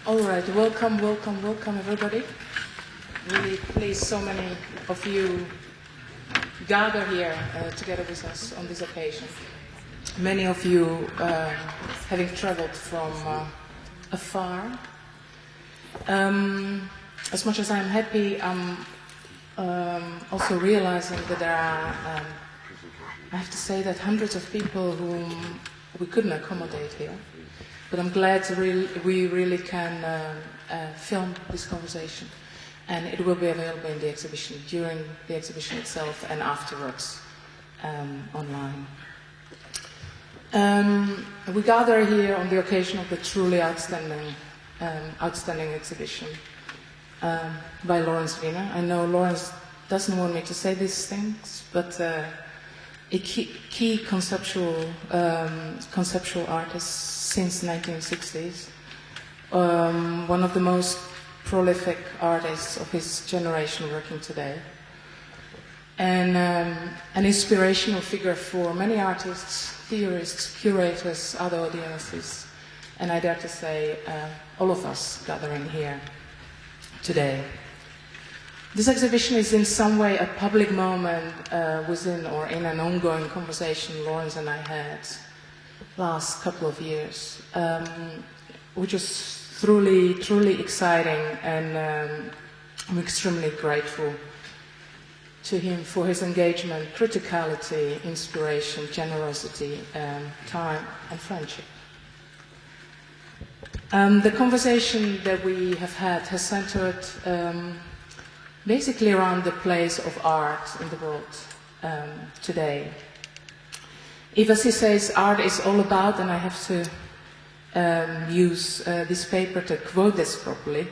All right, welcome, welcome, welcome, everybody. Really pleased so many of you gather here together with us on this occasion. Many of you having traveled from afar. As much as I'm happy, I'm also realizing that there are, I have to say that hundreds of people whom we couldn't accommodate here. But I'm glad we really can film this conversation, and it will be available in the exhibition, during the exhibition itself and afterwards online. We gather here on the occasion of the truly outstanding exhibition by Lawrence Weiner. I know Lawrence doesn't want me to say these things, but a key conceptual artist since 1960s, one of the most prolific artists of his generation working today, and an inspirational figure for many artists, theorists, curators, other audiences, and I dare to say all of us gathering here today. This exhibition is in some way a public moment within or in an ongoing conversation Lawrence and I had last couple of years, which is truly exciting, and I'm extremely grateful to him for his engagement, criticality, inspiration, generosity, time and friendship. The conversation that we have had has centered basically around the place of art in the world today. If, as he says, art is all about, and I have to use this paper to quote this properly,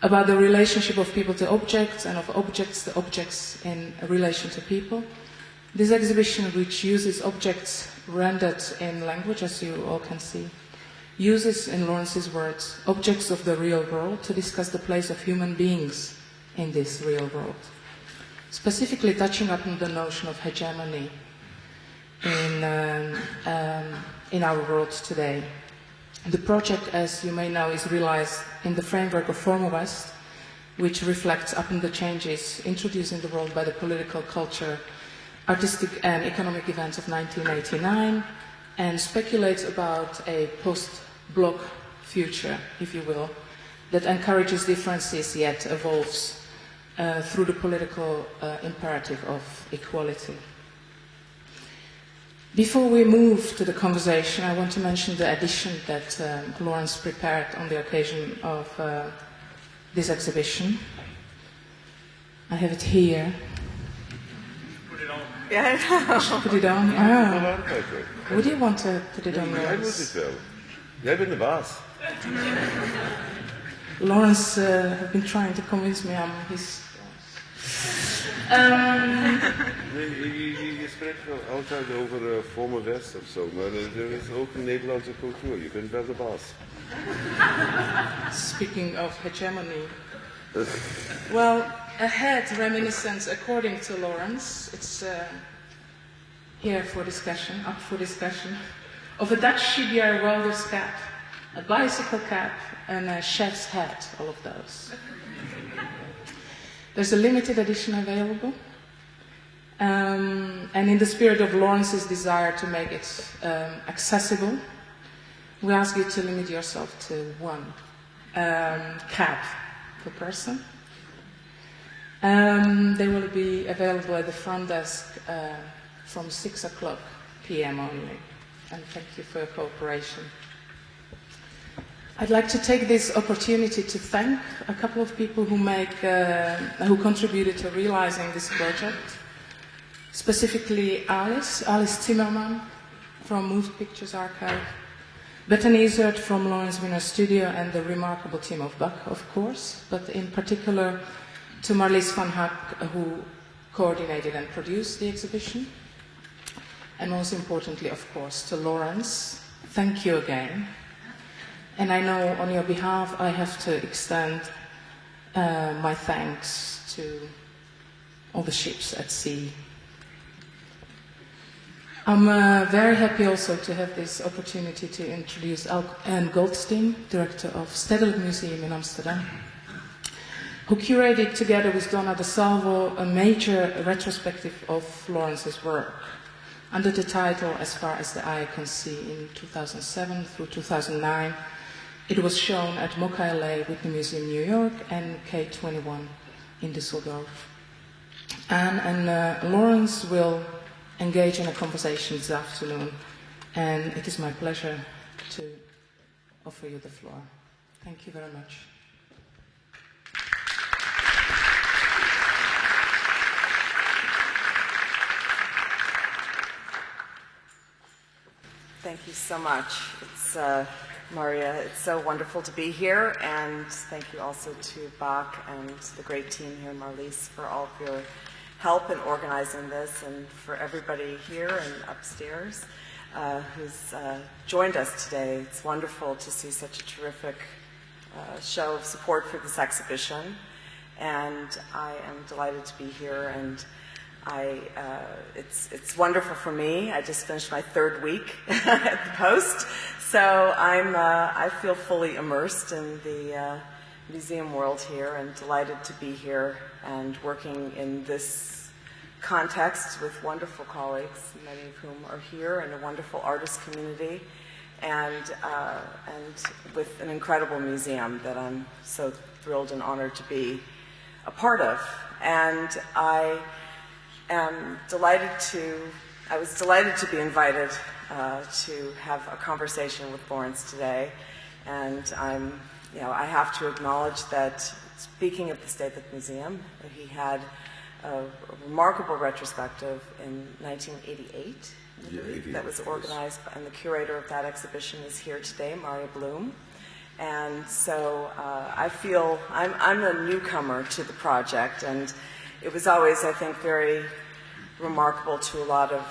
about the relationship of people to objects and of objects to objects in relation to people. This exhibition, which uses objects rendered in language, as you all can see, uses, in Lawrence's words, objects of the real world to discuss the place of human beings in this real world, specifically touching upon the notion of hegemony in our world today. The project, as you may know, is realized in the framework of Former West, which reflects upon the changes introduced in the world by the political, culture, artistic and economic events of 1989, and speculates about a post-bloc future, if you will, that encourages differences yet evolves through the political imperative of equality. Before we move to the conversation, I want to mention the edition that Lawrence prepared on the occasion of this exhibition. I have it here. Put it on. Yeah, I know. Put it on? Oh. Would you want to put it on, Jij moet Lawrence? het wel. Jij bent de baas. Lawrence has been trying to convince me I'm his... Je spreekt wel altijd over Former West of zo, maar er is ook een Nederlandse cultuur. Je bent wel de baas. Speaking of hegemony, well, a head reminiscence, according to Lawrence, it's here for discussion, up for discussion, of a Dutch shipyard welder's cap, a bicycle cap, and a chef's hat, all of those. There's a limited edition available, and in the spirit of Lawrence's desire to make it accessible, we ask you to limit yourself to one cap per person. They will be available at the front desk from 6 o'clock p.m. only, and thank you for your cooperation. I'd like to take this opportunity to thank a couple of people who contributed to realizing this project. Specifically Alice Timmerman from Moved Pictures Archive, Bethany Izard from Lawrence Weiner Studio, and the remarkable team of Buck, of course, but in particular to Marlies van Hack, who coordinated and produced the exhibition. And most importantly, of course, to Lawrence. Thank you again. And I know on your behalf I have to extend my thanks to all the ships at sea. I'm very happy also to have this opportunity to introduce Anne Goldstein, director of Stedelijk Museum in Amsterdam, who curated together with Donna de Salvo a major retrospective of Lawrence's work under the title As Far as the Eye Can See in 2007 through 2009. It was shown at MoCA LA, Whitney Museum New York and K21 in Düsseldorf. Anne and Lawrence will engage in a conversation this afternoon, and it is my pleasure to offer you the floor. Thank you very much. Thank you so much. It's Maria, it's so wonderful to be here, and thank you also to Bach and the great team here, Marlies, for all of your help in organizing this, and for everybody here and upstairs who's joined us today. It's wonderful to see such a terrific show of support for this exhibition, and I am delighted to be here, and it's wonderful for me. I just finished my third week at the Post, so I feel fully immersed in the museum world here, and delighted to be here and working in this context with wonderful colleagues, many of whom are here, and a wonderful artist community, and with an incredible museum that I'm so thrilled and honored to be a part of. And I was delighted to be invited to have a conversation with Lawrence today, and I have to acknowledge that, speaking of the Stedelijk Museum, he had a remarkable retrospective in 1988 that was organized, and the curator of that exhibition is here today, Maria Bloom. And so I feel I'm a newcomer to the project, and it was always, I think, very remarkable to a lot of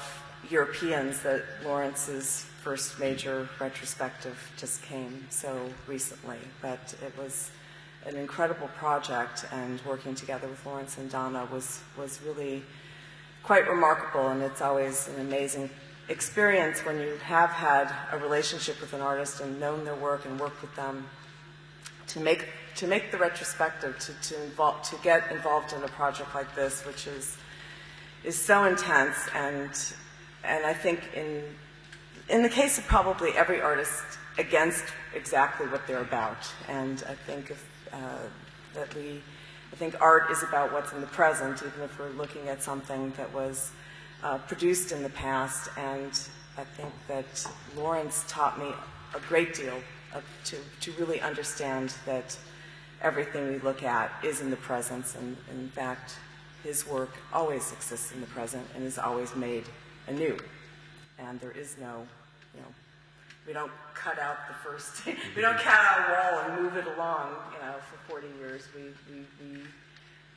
Europeans that Lawrence's first major retrospective just came so recently. But it was an incredible project, and working together with Lawrence and Donna was really quite remarkable, and it's always an amazing experience when you have had a relationship with an artist and known their work and worked with them to make the retrospective, to get involved in a project like this, which is so intense, and I think in the case of probably every artist, against exactly what they're about. And I think I think art is about what's in the present, even if we're looking at something that was produced in the past. And I think that Lawrence taught me a great deal to really understand that everything we look at is in the present, and in fact, his work always exists in the present and is always made anew. And there is no, we don't cut out the first, we don't cut out a wall and move it along, for 40 years.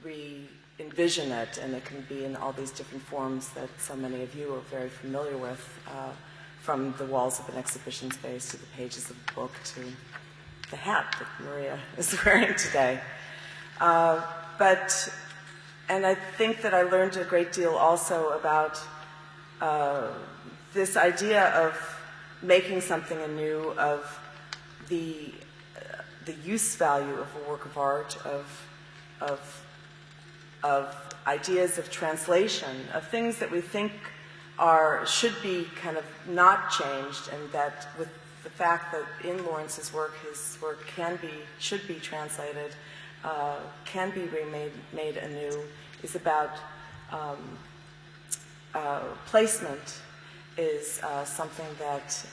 We envision it, and it can be in all these different forms that so many of you are very familiar with, from the walls of an exhibition space to the pages of the book to the hat that Maria is wearing today. And I think that I learned a great deal also about this idea of making something anew, of the use value of a work of art, of ideas of translation, of things that we think should be kind of not changed, and that with the fact that in Lawrence's work, his work should be translated, can be made anew, is about placement, is something that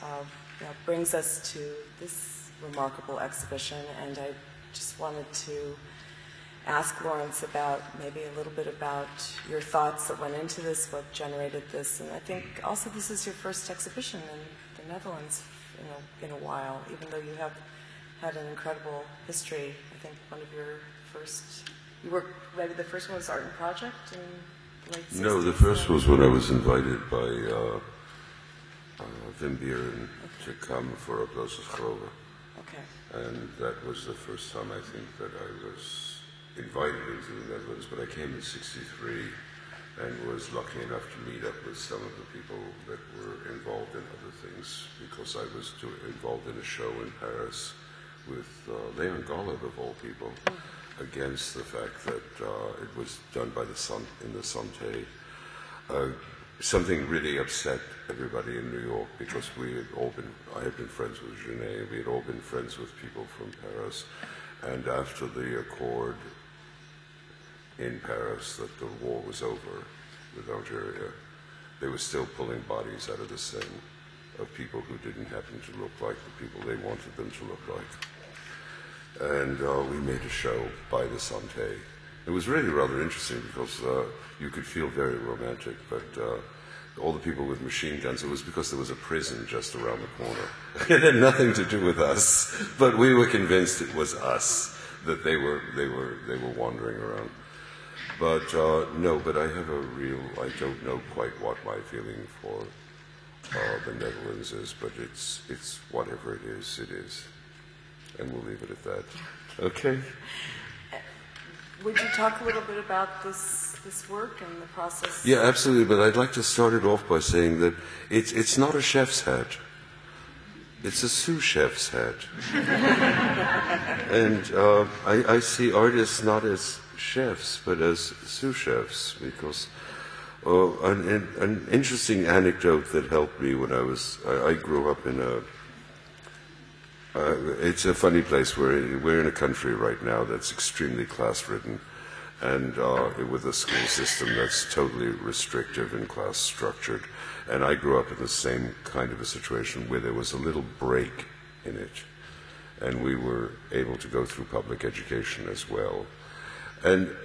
brings us to this remarkable exhibition. And I just wanted to ask Lawrence about maybe a little bit about your thoughts that went into this, what generated this. And I think also this is your first exhibition in the Netherlands in a while, even though you have had an incredible history. I think one of your first, maybe the first one was Art and Project in the late 60s? No, the first was when I was invited by Wim Bieren to come for Applaus Grover. Okay. And that was the first time, I think, that I was invited into the Netherlands, but I came in '63, and was lucky enough to meet up with some of the people that were involved in other things, because I was involved in a show in Paris with Leon Gollab, of all people, against the fact that it was done by in the Santé. Something really upset everybody in New York, because I had been friends with Genet, we had all been friends with people from Paris, and after the accord in Paris that the war was over with Algeria, they were still pulling bodies out of the Seine of people who didn't happen to look like the people they wanted them to look like. And we made a show by the Santé. It was really rather interesting, because you could feel very romantic, but all the people with machine guns, it was because there was a prison just around the corner. It had nothing to do with us, but we were convinced it was us, that they were wandering around. But no, but I have I don't know quite what my feeling for the Netherlands is, but it's whatever it is, and we'll leave it at that. Okay. Would you talk a little bit about this work and the process? Yeah, absolutely. But I'd like to start it off by saying that it's not a chef's hat. It's a sous chef's hat. And I see artists not as chefs, but as sous chefs, because an interesting anecdote that helped me when I grew up in it's a funny place. We're in a country right now that's extremely class-ridden, and with a school system that's totally restrictive and class-structured. And I grew up in the same kind of a situation where there was a little break in it, and we were able to go through public education as well. And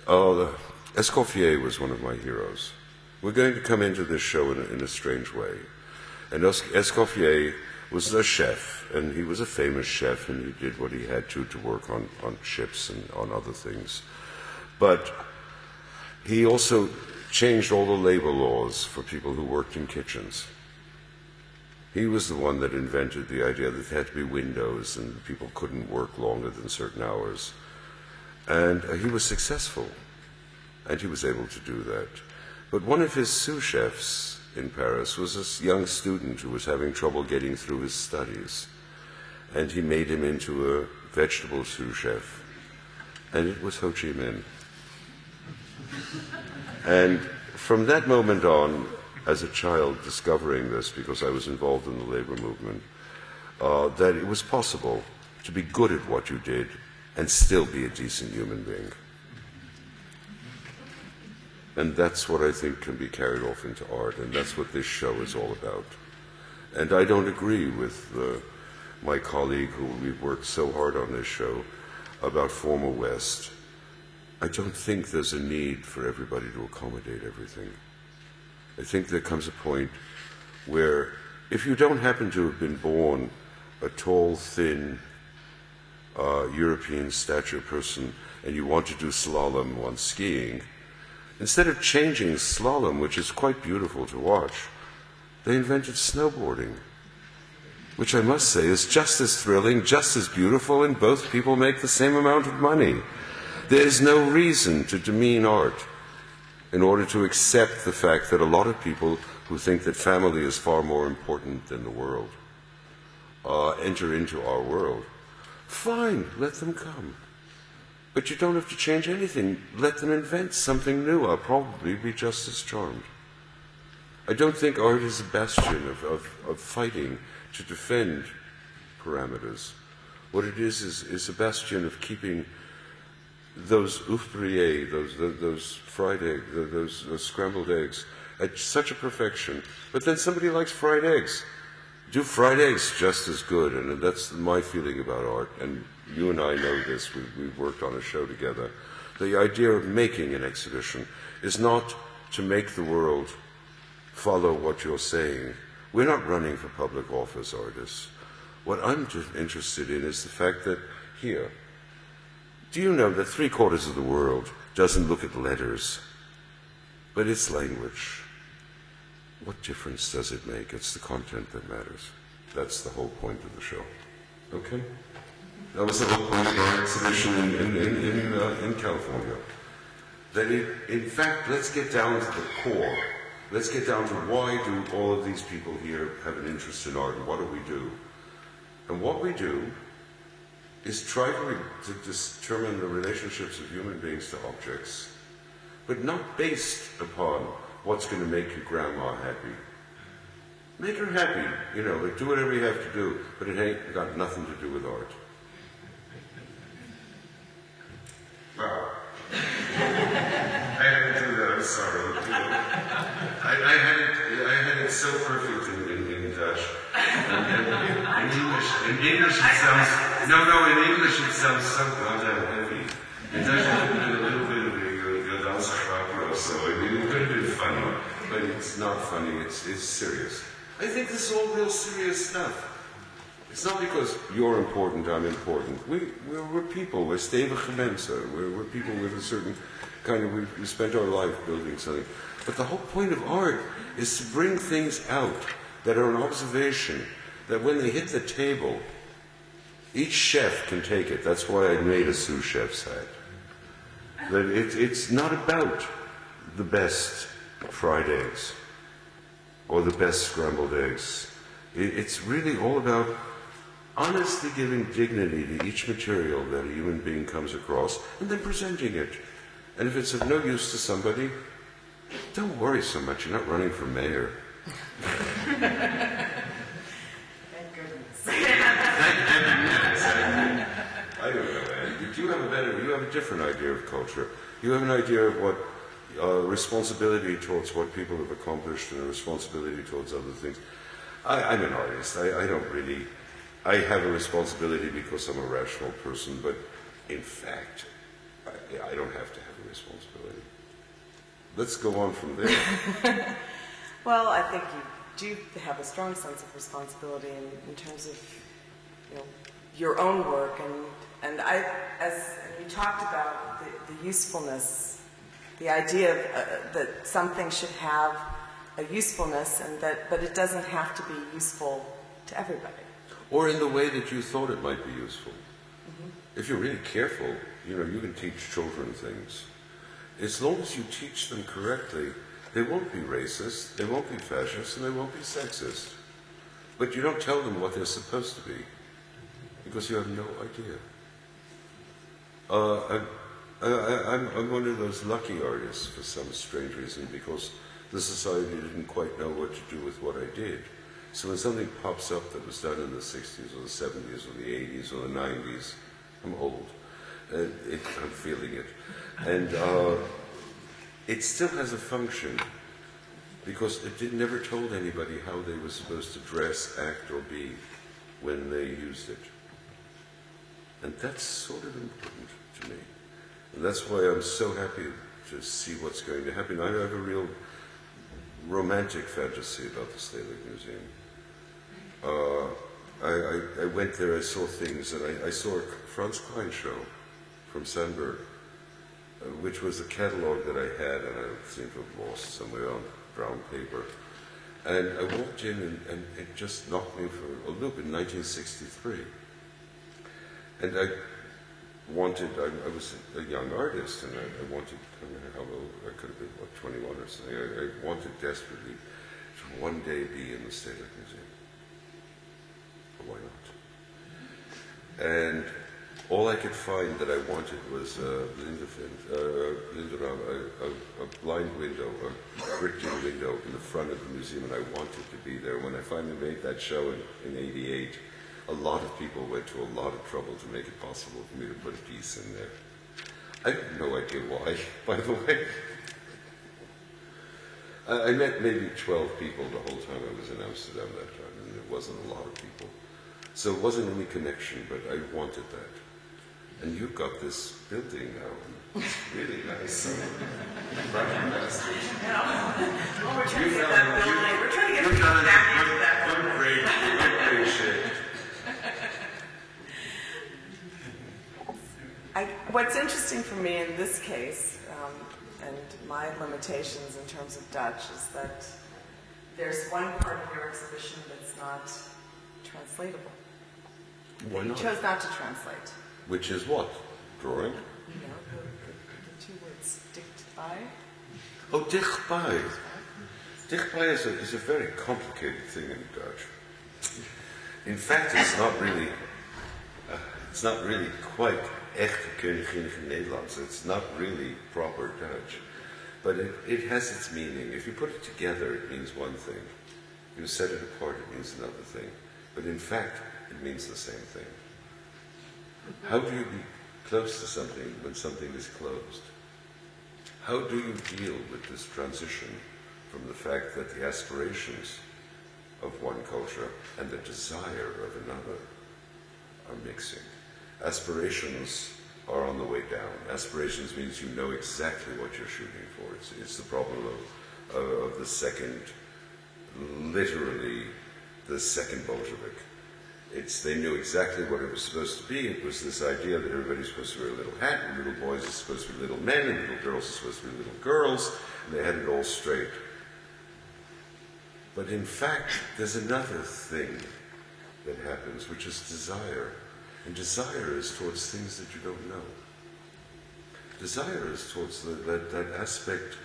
Escoffier was one of my heroes. We're going to come into this show in a strange way. And Escoffier was a chef, and he was a famous chef, and he did what he had to work on ships and on other things. But he also changed all the labor laws for people who worked in kitchens. He was the one that invented the idea that there had to be windows and people couldn't work longer than certain hours. And he was successful, and he was able to do that. But one of his sous chefs in Paris was a young student who was having trouble getting through his studies. And he made him into a vegetable sous chef. And it was Ho Chi Minh. And from that moment on, as a child discovering this, because I was involved in the labor movement, that it was possible to be good at what you did and still be a decent human being. And that's what I think can be carried off into art, and that's what this show is all about. And I don't agree with my colleague who we've worked so hard on this show about former West. I don't think there's a need for everybody to accommodate everything. I think there comes a point where if you don't happen to have been born a tall, thin, European stature person and you want to do slalom on skiing, instead of changing slalom, which is quite beautiful to watch, they invented snowboarding, which I must say is just as thrilling, just as beautiful, and both people make the same amount of money. There is no reason to demean art in order to accept the fact that a lot of people who think that family is far more important than the world enter into our world. Fine, let them come. But you don't have to change anything. Let them invent something new. I'll probably be just as charmed. I don't think art is a bastion of fighting to defend parameters. What it is a bastion of keeping those œufs brouillés, those fried eggs, those scrambled eggs, at such a perfection. But then somebody likes fried eggs. Do fried eggs just as good, and that's my feeling about art. And you and I know this. We've worked on a show together. The idea of making an exhibition is not to make the world follow what you're saying. We're not running for public office, artists. What I'm interested in is the fact that here, do you know that 3/4 of the world doesn't look at letters, but it's language? What difference does it make? It's the content that matters. That's the whole point of the show. Okay? That was the whole point of our exhibition in California. that in fact, let's get down to the core. Let's get down to why do all of these people here have an interest in art, and what do we do? And what we do is try to determine the relationships of human beings to objects, but not based upon what's going to make your grandma happy. Make her happy, you know, like do whatever you have to do, but it ain't got nothing to do with art. Wow. I had to do that, I'm sorry. You know. I had it so perfect in Dutch. And in English it sounds, in English it sounds so goddamn heavy. In Dutch it could have been a little bit of a dance or so. I mean, it could have been funny, but it's not funny, it's serious. I think this is all real serious stuff. It's not because you're important, I'm important. We're people, we're stevige mensen. We're people with a certain kind of, we spent our life building something. But the whole point of art is to bring things out that are an observation, that when they hit the table, each chef can take it. That's why I made a sous chef's hat. That it's not about the best fried eggs or the best scrambled eggs. It's really all about honestly giving dignity to each material that a human being comes across and then presenting it. And if it's of no use to somebody, don't worry so much. You're not running for mayor. Thank goodness. I don't know, Andy. You have a different idea of culture. You have an idea of what responsibility towards what people have accomplished and a responsibility towards other things. I'm an artist. I have a responsibility because I'm a rational person, but in fact, I don't have to have a responsibility. Let's go on from there. Well, I think you do have a strong sense of responsibility in terms of, you know, your own work, and as you talked about the usefulness, the idea of, that something should have a usefulness, but it doesn't have to be useful to everybody. Or in the way that you thought it might be useful. Mm-hmm. If you're really careful, you know, you can teach children things. As long as you teach them correctly, they won't be racist, they won't be fascist, and they won't be sexist. But you don't tell them what they're supposed to be, because you have no idea. I'm one of those lucky artists for some strange reason, because the society didn't quite know what to do with what I did. So when something pops up that was done in the 60s or the 70s or the 80s or the 90s, I'm old, I'm feeling it. And it still has a function, because it never told anybody how they were supposed to dress, act, or be when they used it. And that's sort of important to me. And that's why I'm so happy to see what's going to happen. I have a real romantic fantasy about the Stedelijk Museum. I went there, I saw things, and I saw a Franz Klein show from Sandburg, which was a catalog that I had, and I seem to have lost somewhere on brown paper. And I walked in, and it just knocked me for a loop in 1963. And I was a young artist, and I wanted, I don't know how old, I could have been, 21 or something. I wanted desperately to one day be in the Stedelijk Museum. But why not? And all I could find that I wanted was a blind window, a bricked window in the front of the museum, and I wanted to be there. When I finally made that show in '88, a lot of people went to a lot of trouble to make it possible for me to put a piece in there. I have no idea why, by the way. I met maybe 12 people the whole time I was in Amsterdam that time, and it wasn't a lot of people. So it wasn't any connection, but I wanted that. And you've got this building now, and it's really nice. Russian bastards. Well, we're trying to get that building. We're trying to get people back into that building. Good shape. What's interesting for me in this case, and my limitations in terms of Dutch, is that there's one part of your exhibition that's not translatable. Why not? You chose not to translate. Which is what? Drawing? You know, the two words, Dicht Bij? Oh, Dicht Bij. Dicht Bij is a very complicated thing in Dutch. In fact, it's not really quite echte Königin Nederlands. It's not really proper Dutch. But it has its meaning. If you put it together, it means one thing. If you set it apart, it means another thing. But in fact, it means the same thing. How do you be close to something when something is closed? How do you deal with this transition from the fact that the aspirations of one culture and the desire of another are mixing? Aspirations are on the way down. Aspirations means you know exactly what you're shooting for. It's the problem of the second, literally the second Bolshevik. They knew exactly what it was supposed to be. It was this idea that everybody's supposed to wear a little hat, and little boys are supposed to be little men, and little girls are supposed to be little girls, and they had it all straight. But in fact, there's another thing that happens, which is desire. And desire is towards things that you don't know. Desire is towards that aspect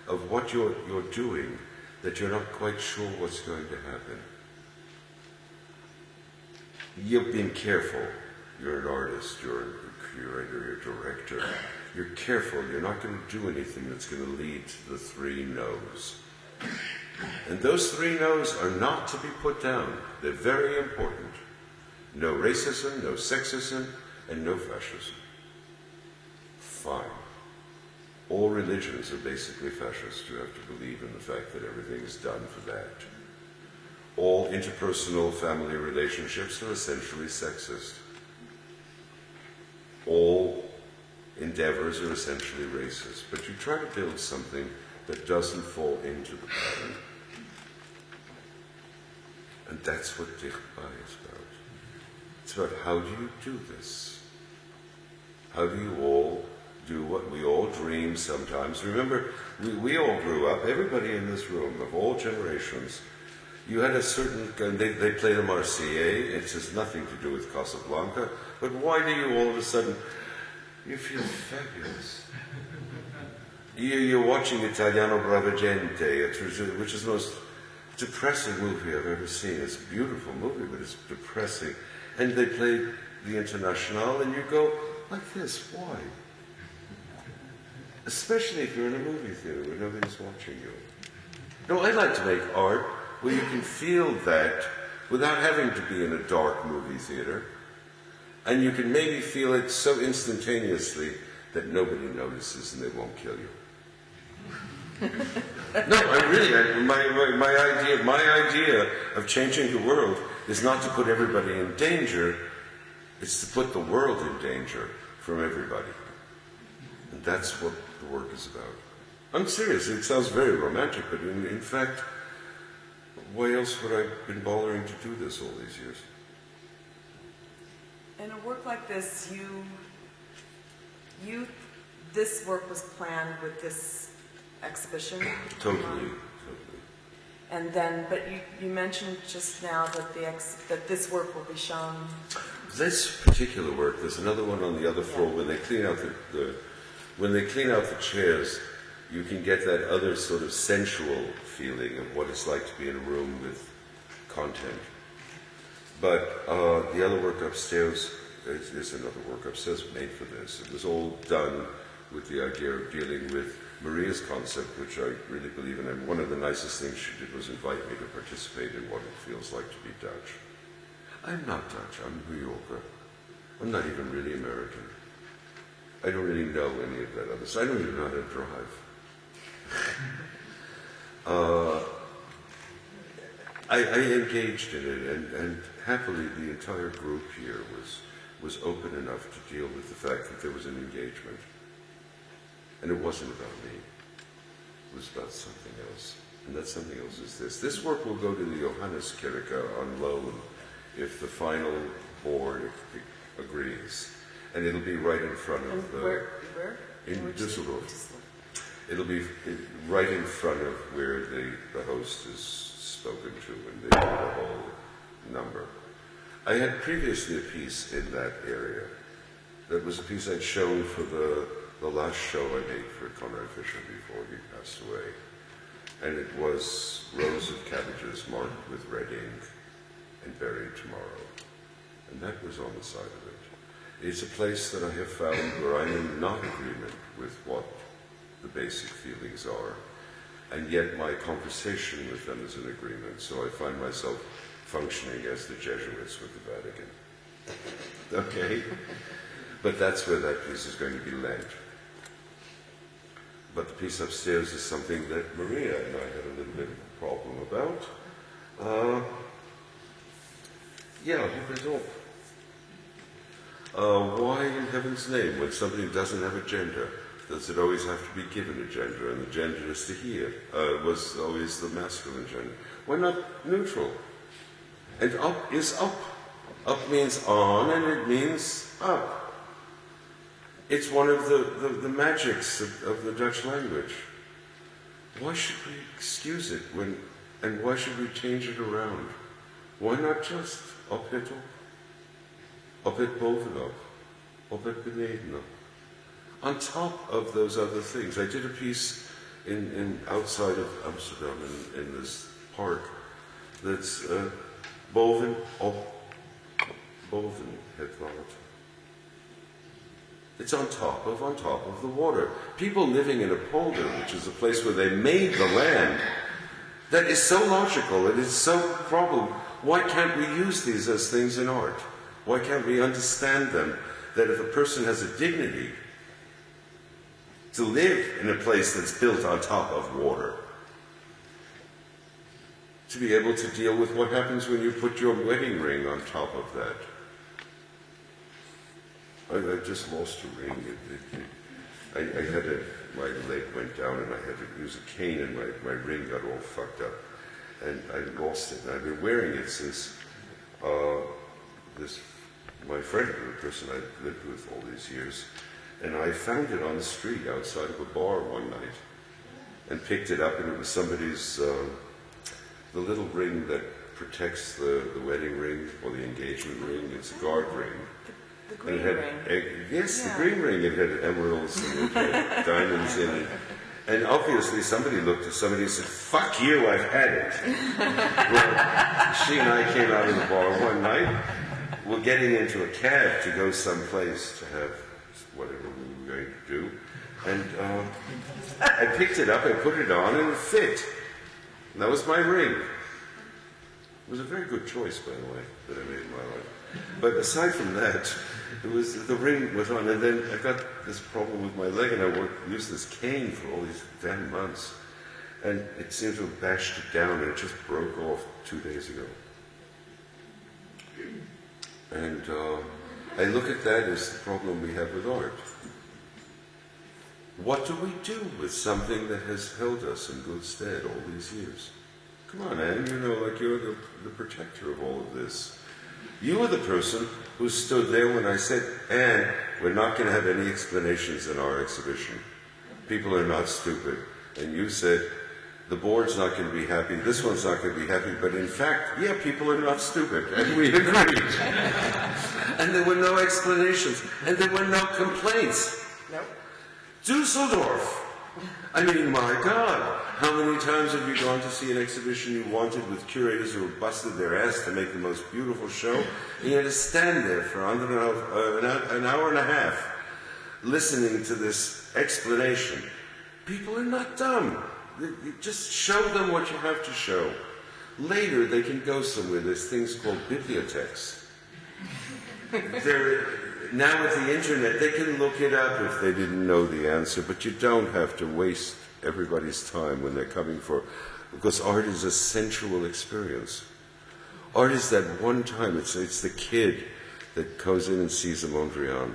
of what you're doing that you're not quite sure what's going to happen. You've been careful. You're an artist, you're a curator, you're a director. You're careful. You're not going to do anything that's going to lead to the 3 no's. And those 3 no's are not to be put down. They're very important. No racism, no sexism, and no fascism. Fine. All religions are basically fascist. You have to believe in the fact that everything is done for that. All interpersonal family relationships are essentially sexist. All endeavors are essentially racist. But you try to build something that doesn't fall into the pattern. And that's what Dicht Bij is about. It's about how do you do this? How do you all do what we all dream sometimes? Remember, we all grew up, everybody in this room, of all generations, you had a certain, they play the Marseillaise, it has nothing to do with Casablanca, but why do you all of a sudden, you feel fabulous. You're watching Italiano Bravagente, which is the most depressing movie I've ever seen. It's a beautiful movie, but it's depressing. And they play the Internationale, and you go, like this, why? Especially if you're in a movie theater where nobody's watching you. No, I like to make art where you can feel that without having to be in a dark movie theater. And you can maybe feel it so instantaneously that nobody notices and they won't kill you. No, my idea of changing the world is not to put everybody in danger, it's to put the world in danger from everybody. And that's what the work is about. I'm serious, it sounds very romantic, but in fact, why else would I have been bothering to do this all these years? In a work like this, this work was planned with this exhibition? Totally. And then, but you mentioned just now that this work will be shown. This particular work, there's another one on the other floor. When they clean out the chairs, you can get that other sort of sensual feeling of what it's like to be in a room with content. But the other work upstairs is another work upstairs made for this. It was all done with the idea of dealing with Maria's concept, which I really believe in. And one of the nicest things she did was invite me to participate in what it feels like to be Dutch. I'm not Dutch, I'm a New Yorker. I'm not even really American. I don't really know any of that other stuff. I don't even know how to drive. I engaged in it, and happily the entire group here was open enough to deal with the fact that there was an engagement. And it wasn't about me. It was about something else. And that something else is this. This work will go to the Johanneskirche on loan if the final board agrees. And it'll be right in front of the... Where? In Düsseldorf. It'll be right in front of where the host is spoken to and they do the whole number. I had previously a piece in that area. That was a piece I'd shown for the the last show I made for Conrad Fisher before he passed away. And it was rows of cabbages marked with red ink and buried tomorrow. And that was on the side of it. It's a place that I have found where I'm in not agreement with what the basic feelings are, and yet my conversation with them is an agreement, so I find myself functioning as the Jesuits with the Vatican. Okay? But that's where that piece is going to be lent. But the piece upstairs is something that Maria and I had a little bit of a problem about. Why in heaven's name, when somebody doesn't have a gender, does it always have to be given a gender, and the gender is to hear? Was always the masculine gender. Why not neutral? And up is up. Up means on, and it means up. It's one of the magics of the Dutch language. Why should we excuse it and why should we change it around? Why not just op het op? Op het bovenop? Op het beneden op? On top of those other things. I did a piece in outside of Amsterdam in this park that's boven op, boven het water. It's on top of the water. People living in a polder, which is a place where they made the land, that is so logical, it is so problem. Why can't we use these as things in art? Why can't we understand them, that if a person has a dignity to live in a place that's built on top of water, to be able to deal with what happens when you put your wedding ring on top of that? I just lost a ring. My leg went down and I had to use a cane and my ring got all fucked up. And I lost it. And I've been wearing it since my friend, the person I lived with all these years, and I found it on the street outside of a bar one night and picked it up, and it was somebody's, the little ring that protects the wedding ring or the engagement ring. It's a guard ring. The green ring. Yes, yeah. The green ring. It had emeralds and it had diamonds in it. And obviously somebody looked at somebody and said, "Fuck you, I've had it." Well, she and I came out of the bar one night. We're getting into a cab to go someplace to have whatever we were going to do. And I picked it up, I put it on, and it fit. And that was my ring. It was a very good choice, by the way, that I made in my life. But aside from that, the ring was on, and then I got this problem with my leg, and I used this cane for all these damn months. And it seemed to have bashed it down, and it just broke off 2 days ago. And I look at that as the problem we have with art. What do we do with something that has held us in good stead all these years? Come on, Anne, like you're the protector of all of this. You were the person who stood there when I said, "Anne, we're not going to have any explanations in our exhibition. People are not stupid." And you said, "The board's not going to be happy, this one's not going to be happy, but in fact, yeah, people are not stupid." And we agreed. And there were no explanations. And there were no complaints. Nope. Dusseldorf. I mean, my God, how many times have you gone to see an exhibition you wanted with curators who busted their ass to make the most beautiful show, and you had to stand there for an hour and a half listening to this explanation? People are not dumb. You just show them what you have to show. Later, they can go somewhere. There's things called bibliotheques. Now with the internet, they can look it up if they didn't know the answer, but you don't have to waste everybody's time when they're coming because art is a sensual experience. Art is that one time, it's the kid that goes in and sees a Mondrian.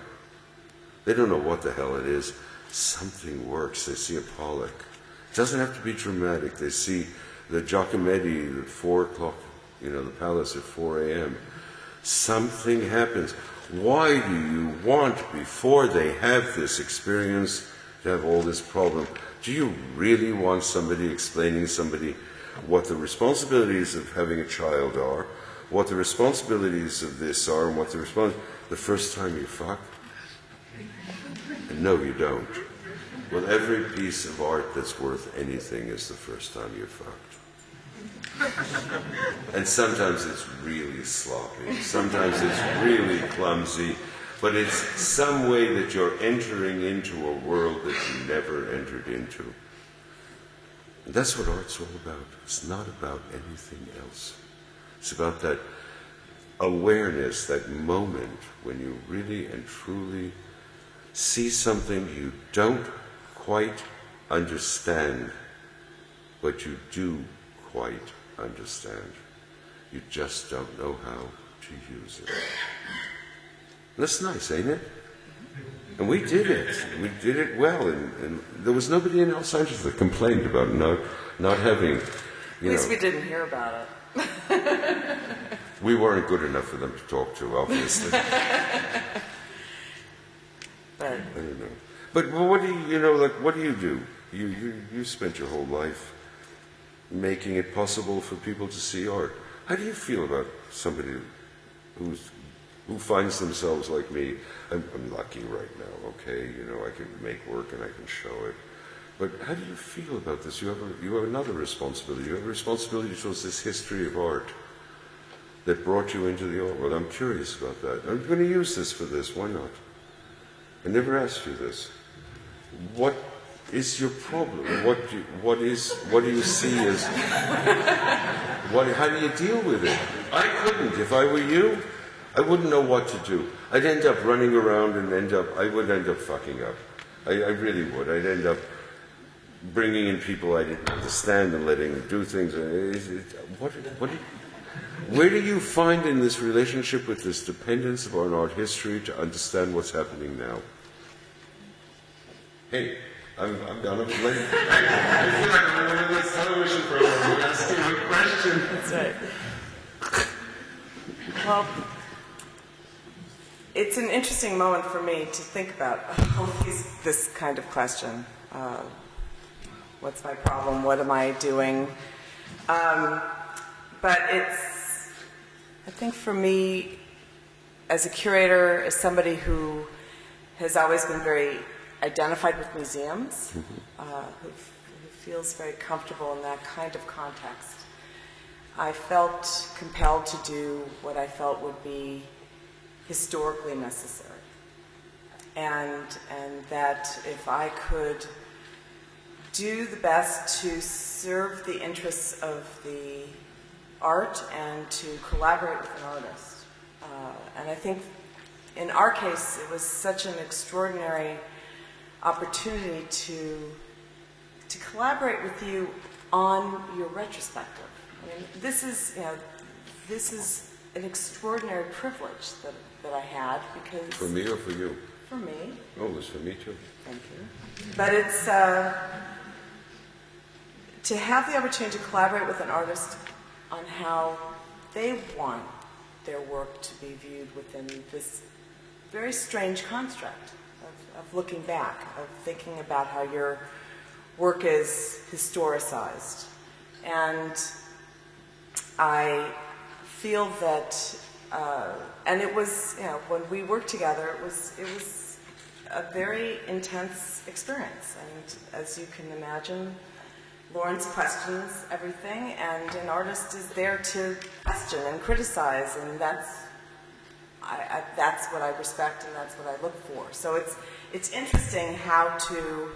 They don't know what the hell it is. Something works. They see a Pollock. It doesn't have to be dramatic. They see the Giacometti at 4 o'clock, the palace at 4 a.m. Something happens. Why do you want, before they have this experience, to have all this problem? Do you really want somebody explaining somebody what the responsibilities of having a child are, what the responsibilities of this are, and what the first time you fuck? No, you don't. Well, every piece of art that's worth anything is the first time you fucked. And sometimes it's really sloppy. Sometimes it's really clumsy. But it's some way that you're entering into a world that you never entered into. And that's what art's all about. It's not about anything else. It's about that awareness, that moment when you really and truly see something you don't quite understand, but you do quite understand. You just don't know how to use it. That's nice, ain't it? And we did it. We did it well. And there was nobody in Los Angeles that complained about not having, At least we didn't hear about it. We weren't good enough for them to talk to, obviously. But I don't know. But what do what do you do? You spent your whole life making it possible for people to see art. How do you feel about somebody who finds themselves like me? I'm lucky right now, okay? I can make work and I can show it. But how do you feel about this? You have another responsibility. You have a responsibility towards this history of art that brought you into the art world. I'm curious about that. I'm going to use this for this. Why not? I never asked you this. What is your problem? What do you see as? How do you deal with it? I couldn't. If I were you, I wouldn't know what to do. I'd end up running around and I would end up fucking up. I really would. I'd end up bringing in people I didn't understand and letting them do things. Where do you find in this relationship with this dependence of our art history to understand what's happening now? Hey, I'm done. I feel like I'm one of those television programs asking a question. that's right. Well, it's an interesting moment for me to think about this kind of question. What's my problem? What am I doing? But I think for me, as a curator, as somebody who has always been very identified with museums, who feels very comfortable in that kind of context, I felt compelled to do what I felt would be historically necessary. And that if I could do the best to serve the interests of the art and to collaborate with an artist. And I think in our case, it was such an extraordinary opportunity to collaborate with you on your retrospective. I mean, this is an extraordinary privilege that I had because... For me or for you? For me. Oh, it was for me too. Thank you. But it's to have the opportunity to collaborate with an artist on how they want their work to be viewed within this very strange construct of looking back, of thinking about how your work is historicized. And I feel that, and it was, when we worked together, it was a very intense experience. And as you can imagine, Lawrence questions everything, and an artist is there to question and criticize, and that's what I respect and that's what I look for. So it's interesting how to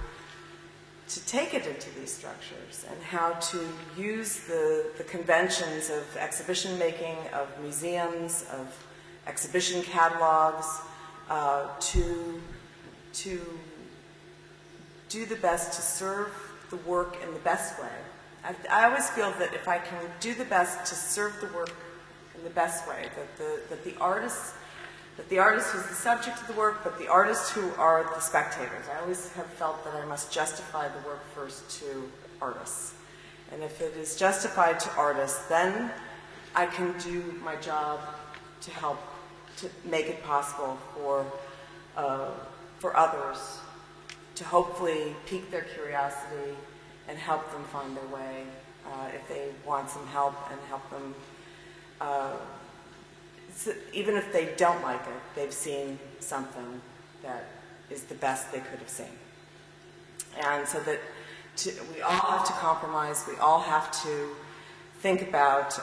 take it into these structures and how to use the conventions of exhibition making, of museums, of exhibition catalogs, to do the best to serve the work in the best way. I always feel that if I can do the best to serve the work in the best way, that the artist who's the subject of the work, but the artists who are the spectators. I always have felt that I must justify the work first to artists. And if it is justified to artists, then I can do my job to help to make it possible for others to hopefully pique their curiosity and help them find their way if they want some help, and help them, so even if they don't like it, they've seen something that is the best they could have seen. And so that we all have to compromise, we all have to think about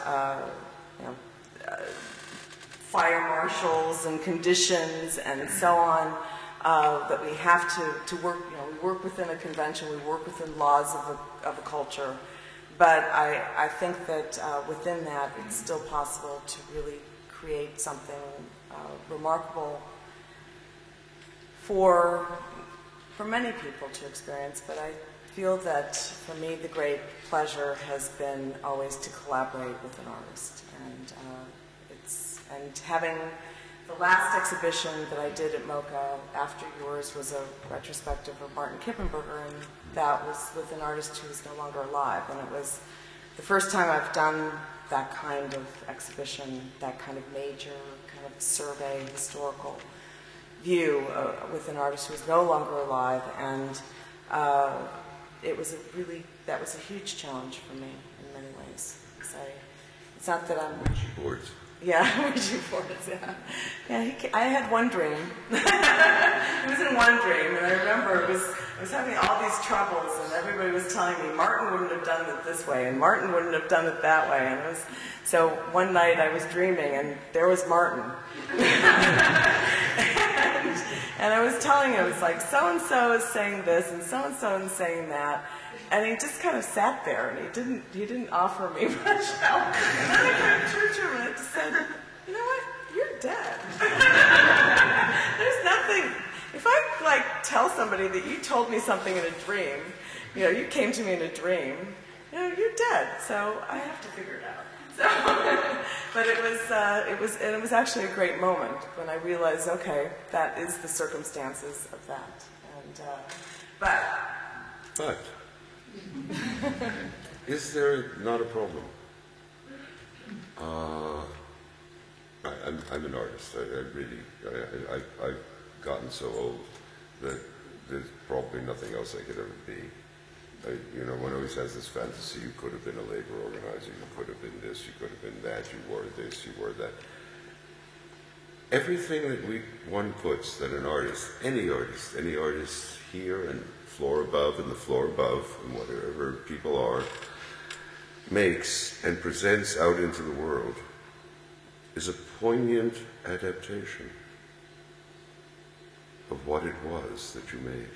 fire marshals and conditions and so on, that we have to work, we work within a convention, we work within laws of a culture, but I think that within that it's still possible to really create something remarkable for many people to experience. But I feel that for me the great pleasure has been always to collaborate with an artist, and having the last exhibition that I did at MoCA after yours was a retrospective of Martin Kippenberger, and that was with an artist who is no longer alive, and it was the first time I've done that kind of exhibition, that kind of major kind of survey, historical view with an artist who is no longer alive, and that was a huge challenge for me in many ways. It's not that I'm... Ouija boards. Yeah, Ouija boards, yeah. I had one dream. It was in one dream, and I remember I was having all these troubles, and everybody was telling me, Martin wouldn't have done it this way, and Martin wouldn't have done it that way. And so one night I was dreaming, and there was Martin. And I was telling him, it's like, so-and-so is saying this, and so-and-so is saying that. And he just kind of sat there, and he didn't offer me much help. And then I came to him, and I just said, you know what? You're dead. There's nothing. If I tell somebody that you told me something in a dream, you came to me in a dream, you're dead. So I have to figure it out. So, but it was actually a great moment when I realized, okay, that is the circumstances of that. And But is there not a problem? I'm an artist. I've gotten so old that there's probably nothing else I could ever be. One always has this fantasy, you could have been a labor organizer, you could have been this, you could have been that, you were this, you were that. Everything that one puts, that an artist, any artist here and floor above and the floor above and whatever people are, makes and presents out into the world is a poignant adaptation of what it was that you made.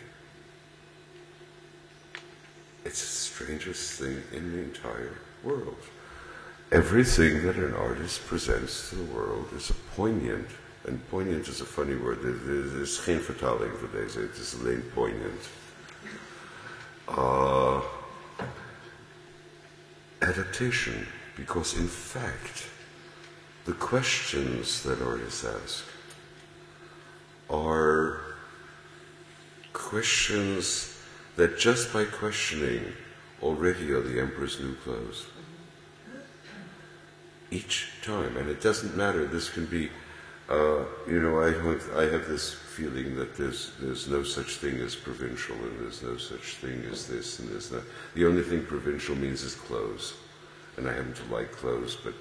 It's the strangest thing in the entire world. Everything that an artist presents to the world is a poignant, and poignant is a funny word, er is geen vertaling voor deze, het is alleen poignant. Adaptation, because in fact, the questions that artists ask are questions that just by questioning already are the emperor's new clothes. Each time, and it doesn't matter, this can be, I have this feeling that there's no such thing as provincial, and there's no such thing as this, and there's no, the only thing provincial means is clothes. And I happen to like clothes, but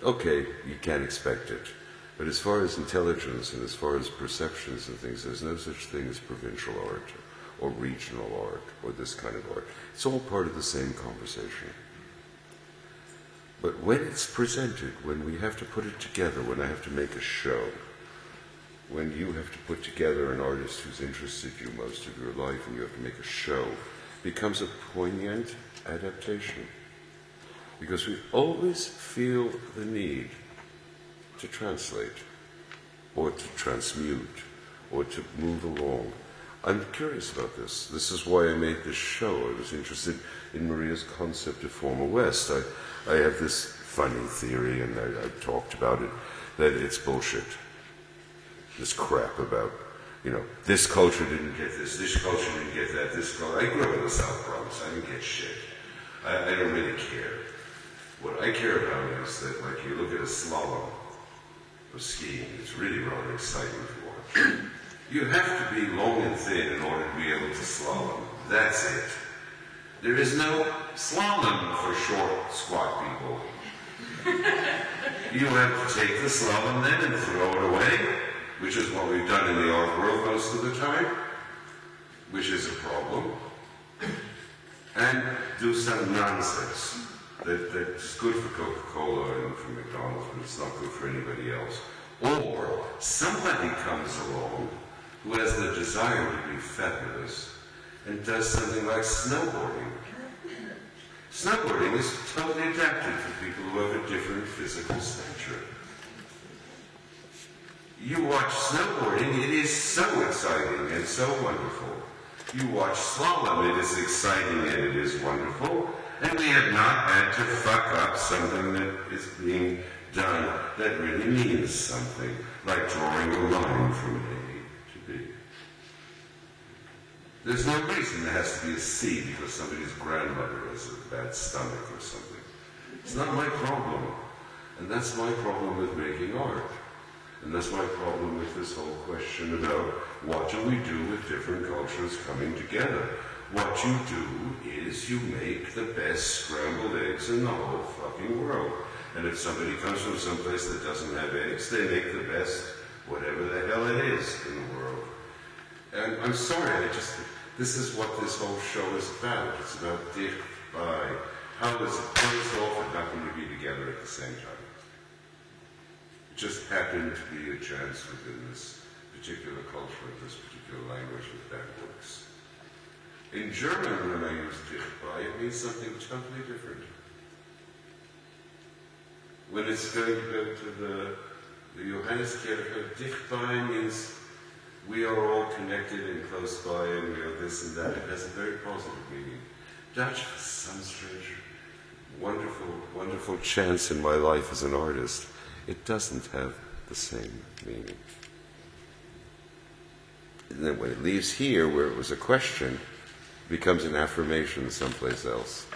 okay, you can't expect it. But as far as intelligence and as far as perceptions and things, there's no such thing as provincial art or regional art or this kind of art. It's all part of the same conversation. But when it's presented, when we have to put it together, when I have to make a show, when you have to put together an artist who's interested you most of your life and you have to make a show, it becomes a poignant adaptation. Because we always feel the need to translate, or to transmute, or to move along. I'm curious about this. This is why I made this show. I was interested in Maria's concept of former West. I have this funny theory, and I've talked about it, that it's bullshit. This crap about, this culture didn't get this culture didn't get that, this culture. I grew up in the South Bronx. I didn't get shit. I don't really care. What I care about is that, like, you look at a slalom of skiing, it's really rather exciting to watch. You have to be long and thin in order to be able to slalom. That's it. There is no slalom for short, squat people. You have to take the slalom then and throw it away. which is what we've done in the art world most of the time, which is a problem, and do some nonsense that's good for Coca-Cola and for McDonald's, but it's not good for anybody else. Or somebody comes along who has the desire to be fabulous and does something like snowboarding. Snowboarding is totally adapted for people who have a different physical stature. You watch snowboarding, it is so exciting and so wonderful. You watch slalom, it is exciting and it is wonderful. And we have not had to fuck up something that is being done that really means something, like drawing a line from A to B. There's no reason there has to be a C because somebody's grandmother has a bad stomach or something. It's not my problem. And that's my problem with making art. And that's my problem with this whole question about what do we do with different cultures coming together. What you do is you make the best scrambled eggs in the whole fucking world. And if somebody comes from someplace that doesn't have eggs, they make the best whatever the hell it is in the world. And I'm sorry, this is what this whole show is about. It's about Dicht Bij. How is it closed off and how can we be together at the same time? It just happened to be a chance within this particular culture, this particular language that works. In German, when I use Dicht Bei, it means something totally different. When it's going to go to the Johanneskirche, Dicht Bei means we are all connected and close by and we are this and that. It has a very positive meaning. Dutch, for some strange, wonderful, wonderful chance in my life as an artist, it doesn't have the same meaning. And then when it leaves here, where it was a question, it becomes an affirmation someplace else.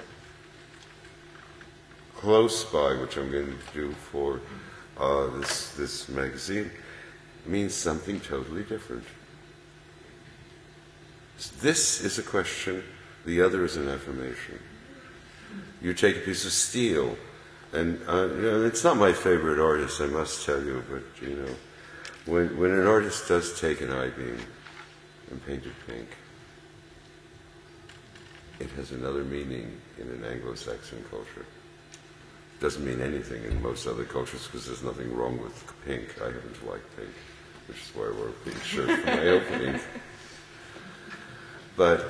Close by, which I'm going to do for this magazine, means something totally different. This is a question, the other is an affirmation. You take a piece of steel, and it's not my favorite artist, I must tell you, but when an artist does take an I-beam and paint it pink, it has another meaning in an Anglo-Saxon culture. It doesn't mean anything in most other cultures because there's nothing wrong with pink. I happen to like pink, which is why I wore a pink shirt for my opening. But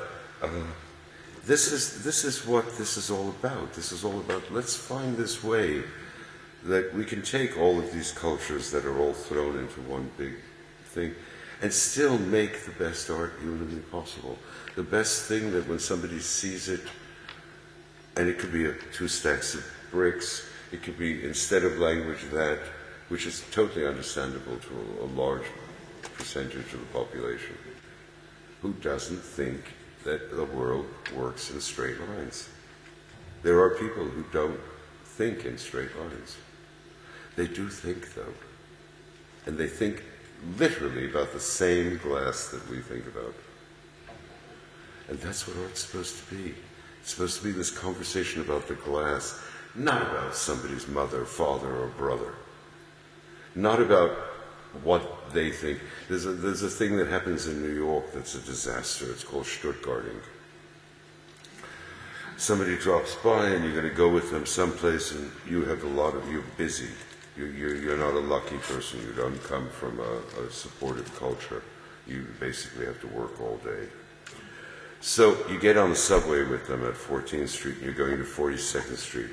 this is what this is all about. This is all about, let's find this way that we can take all of these cultures that are all thrown into one big thing and still make the best art humanly possible. The best thing that when somebody sees it, and it could be 2 stacks of bricks, it could be instead of language that, which is totally understandable to a large percentage of the population, who doesn't think that the world works in straight lines. There are people who don't think in straight lines. They do think, though. And they think literally about the same glass that we think about. And that's what art's supposed to be. It's supposed to be this conversation about the glass, not about somebody's mother, father, or brother. Not about what they think. There's a thing that happens in New York that's a disaster. It's called Stuttgarting. Somebody drops by and you're going to go with them someplace and you're busy. You're not a lucky person. You don't come from a supportive culture. You basically have to work all day. So you get on the subway with them at 14th Street and you're going to 42nd Street.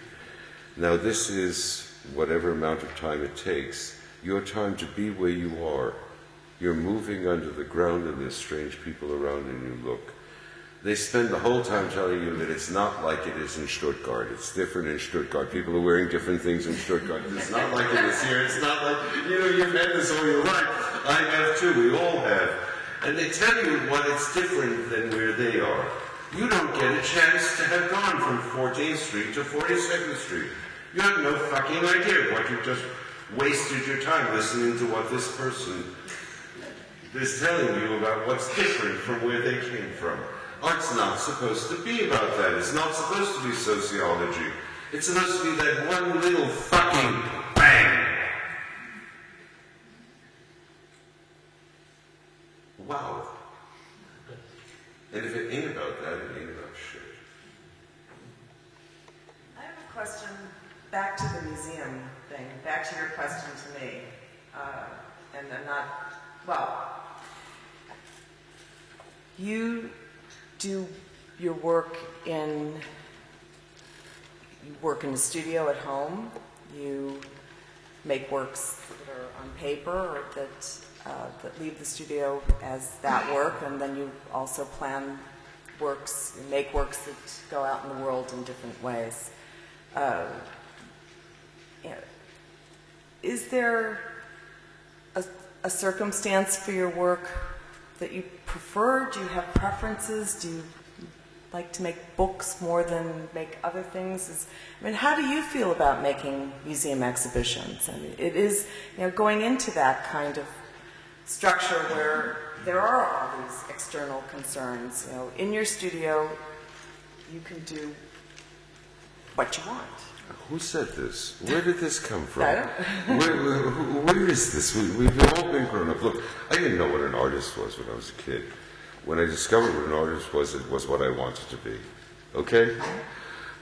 Now this is whatever amount of time it takes. Your time to be where you are. You're moving under the ground and there's strange people around and you look. They spend the whole time telling you that it's not like it is in Stuttgart. It's different in Stuttgart. People are wearing different things in Stuttgart. It's not like it is here. It's not like, you've had this all your life. I have too. We all have. And they tell you what it's different than where they are. You don't get a chance to have gone from 14th Street to 42nd Street. You have no fucking idea what you've just wasted your time listening to what this person is telling you about what's different from where they came from. Art's not supposed to be about that. It's not supposed to be sociology. It's supposed to be that one little fucking bang. question back to the museum thing, back to your question to me. And I'm not, well, you do your work in, you work in a studio at home, you make works that are on paper or that leave the studio as that work, and then you also plan works, make works that go out in the world in different ways. Is there a circumstance for your work that you prefer? Do you have preferences? Do you like to make books more than make other things? I mean, how do you feel about making museum exhibitions? I mean, it is, going into that kind of structure where there are all these external concerns. In your studio, you can do what you want. Who said this? Where did this come from? I don't Where is this? We've all been grown up. Look, I didn't know what an artist was when I was a kid. When I discovered what an artist was, it was what I wanted to be. Okay?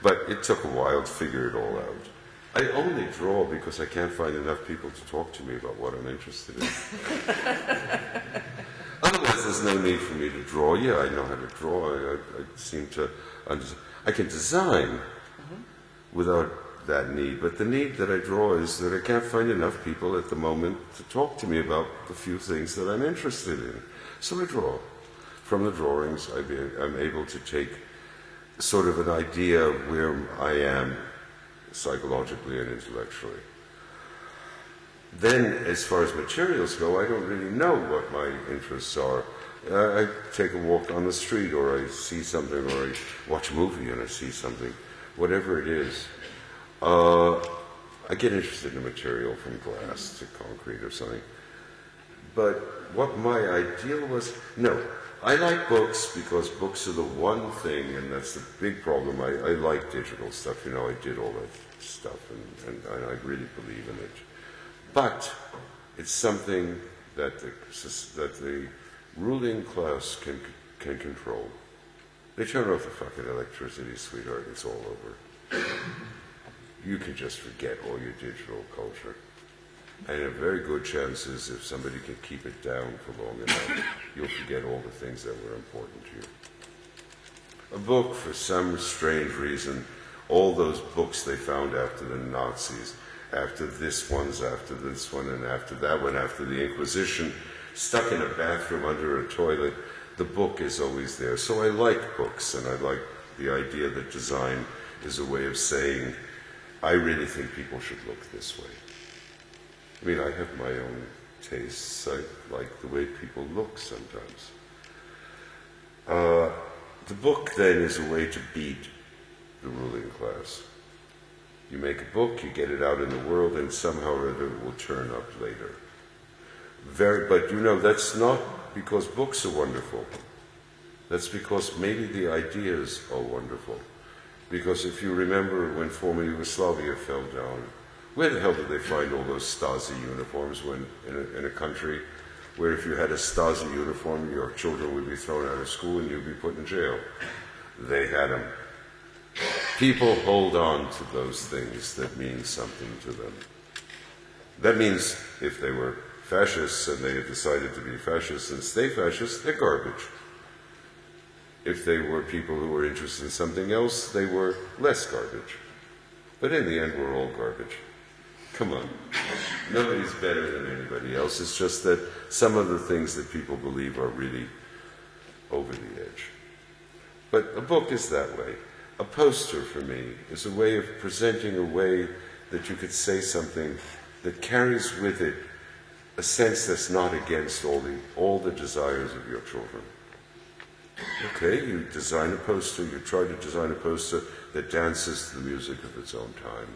But it took a while to figure it all out. I only draw because I can't find enough people to talk to me about what I'm interested in. Otherwise, there's no need for me to draw. Yeah, I know how to draw. I seem to understand. I can design without that need. But the need that I draw is that I can't find enough people at the moment to talk to me about the few things that I'm interested in. So I draw. From the drawings, I'm able to take sort of an idea of where I am psychologically and intellectually. Then, as far as materials go, I don't really know what my interests are. I take a walk on the street, or I see something, or I watch a movie and I see something. Whatever it is, I get interested in material from glass to concrete or something. But what my ideal was, no, I like books because books are the one thing, and that's the big problem. I like digital stuff, I did all that stuff, and I really believe in it. But it's something that the ruling class can control. They turn off the fucking electricity, sweetheart, it's all over. You can just forget all your digital culture. And a very good chance is if somebody can keep it down for long enough, you'll forget all the things that were important to you. A book, for some strange reason, all those books they found after the Nazis, after this one, and after that one, after the Inquisition, stuck in a bathroom under a toilet, the book is always there. So I like books, and I like the idea that design is a way of saying, I really think people should look this way. I mean, I have my own tastes. I like the way people look sometimes. The book, then, is a way to beat the ruling class. You make a book, you get it out in the world, and somehow or other it will turn up later. But that's not because books are wonderful. That's because maybe the ideas are wonderful. Because if you remember when former Yugoslavia fell down, where the hell did they find all those Stasi uniforms when in a country where if you had a Stasi uniform, your children would be thrown out of school and you'd be put in jail? They had them. People hold on to those things that mean something to them. That means if they were fascists and they had decided to be fascists and stay fascists, they're garbage. If they were people who were interested in something else, they were less garbage. But in the end, we're all garbage. Come on. Nobody's better than anybody else. It's just that some of the things that people believe are really over the edge. But a book is that way. A poster, for me, is a way of presenting a way that you could say something that carries with it a sense that's not against all the desires of your children. Okay, you design a poster, you try to design a poster that dances to the music of its own time.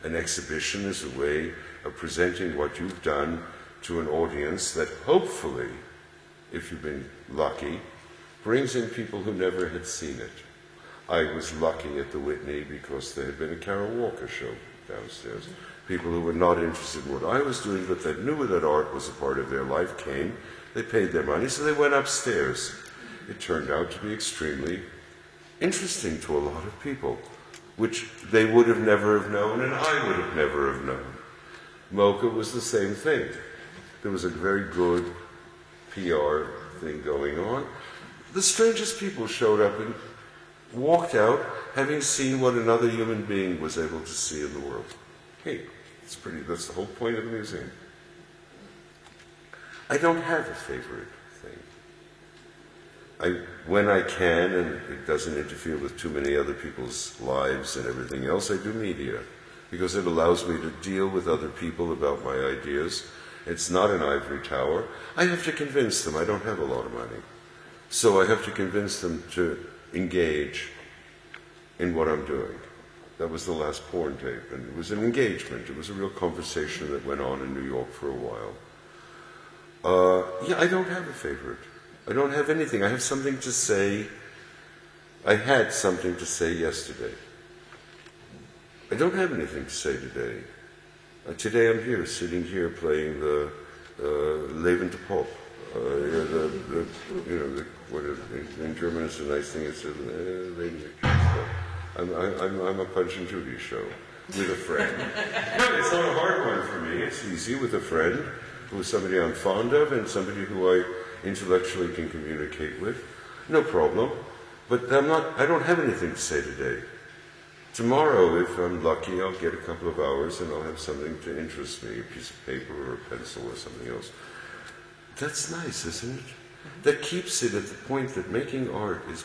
An exhibition is a way of presenting what you've done to an audience that hopefully, if you've been lucky, brings in people who never had seen it. I was lucky at the Whitney because there had been a Carol Walker show downstairs. People who were not interested in what I was doing, but that knew that art was a part of their life came. They paid their money, so they went upstairs. It turned out to be extremely interesting to a lot of people. which they would have never have known and I would have never have known. Mocha was the same thing. There was a very good PR thing going on. The strangest people showed up and walked out having seen what another human being was able to see in the world. Hey, that's the whole point of the museum. I don't have a favorite thing. When I can, and it doesn't interfere with too many other people's lives and everything else, I do media, because it allows me to deal with other people about my ideas. It's not an ivory tower. I have to convince them. I don't have a lot of money. So I have to convince them to engage in what I'm doing. That was the last porn tape, and it was an engagement. It was a real conversation that went on in New York for a while. I don't have a favorite. I don't have anything. I have something to say. I had something to say yesterday. I don't have anything to say today. Today I'm here, sitting here, playing the Levende Pop. In German it's a nice thing. It's Levende Pop. I'm a Punch and Judy show with a friend. No, it's not a hard one for me. It's easy with a friend who is somebody I'm fond of and somebody who I intellectually can communicate with. No problem. But I don't have anything to say today. Tomorrow, if I'm lucky, I'll get a couple of hours and I'll have something to interest me, a piece of paper or a pencil or something else. That's nice, isn't it? That keeps it at the point that making art is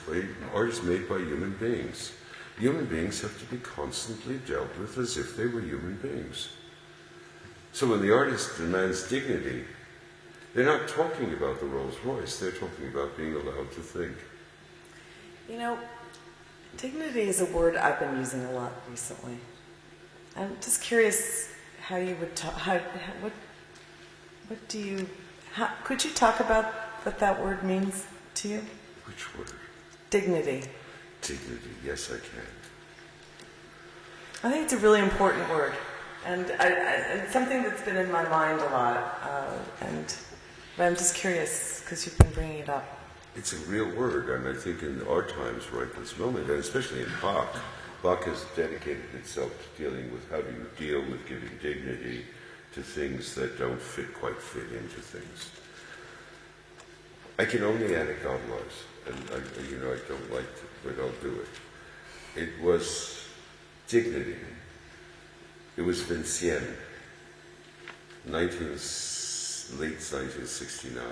made by human beings. Human beings have to be constantly dealt with as if they were human beings. So when the artist demands dignity, they're not talking about the Rolls Royce, they're talking about being allowed to think. You know, dignity is a word I've been using a lot recently. I'm just curious how you would talk, could you talk about what that word means to you? Which word? Dignity. Dignity, yes I can. I think it's a really important word. And it's something that's been in my mind a lot. But I'm just curious, because you've been bringing it up. It's a real word, and I think in our times right this moment, and especially in Bach has dedicated itself to dealing with how do you deal with giving dignity to things that don't quite fit into things. I can only anecdotize, and I don't like to, but I'll do it. It was dignity. It was Vincienne, late 1969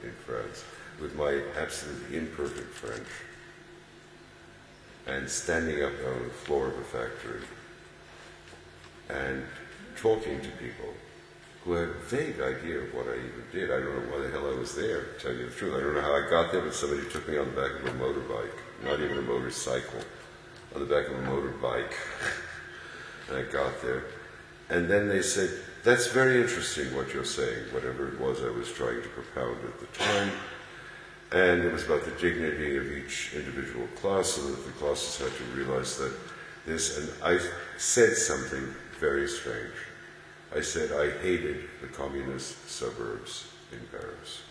in France, with my absolutely imperfect French, and standing up on the floor of a factory and talking to people who had a vague idea of what I even did. I don't know why the hell I was there, to tell you the truth. I don't know how I got there, but somebody took me on the back of a motorbike, not even a motorcycle, on the back of a motorbike. And I got there. And then they said, that's very interesting what you're saying, whatever it was I was trying to propound at the time. And it was about the dignity of each individual class, so that the classes had to realize that this, and I said something very strange. I said I hated the communist suburbs in Paris.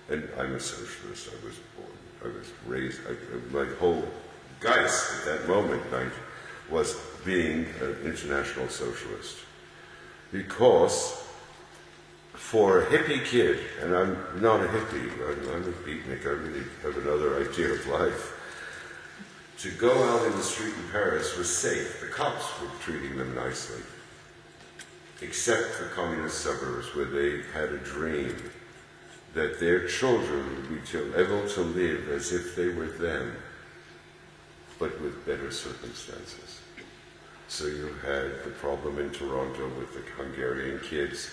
And I'm a socialist. I was raised, my whole geist at that moment was being an international socialist. Because for a hippie kid, and I'm not a hippie, I'm a beatnik, I really have another idea of life, to go out in the street in Paris was safe. The cops were treating them nicely. Except the communist suburbs, where they had a dream that their children would be able to live as if they were them, but with better circumstances. So you had the problem in Toronto with the Hungarian kids,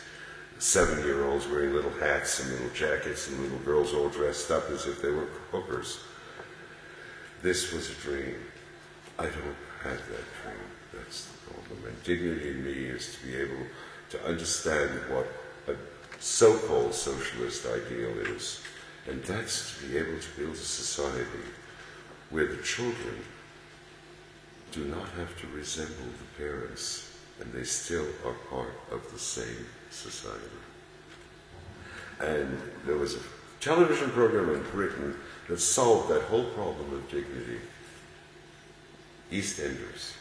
7-year-olds wearing little hats and little jackets, and little girls all dressed up as if they were hookers. This was a dream. I don't have that dream. That's the problem. And dignity in me is to be able to understand what a so-called socialist ideal is. And that's to be able to build a society where the children do not have to resemble the parents, and they still are part of the same society. And there was a television program in Britain that solved that whole problem of dignity. EastEnders,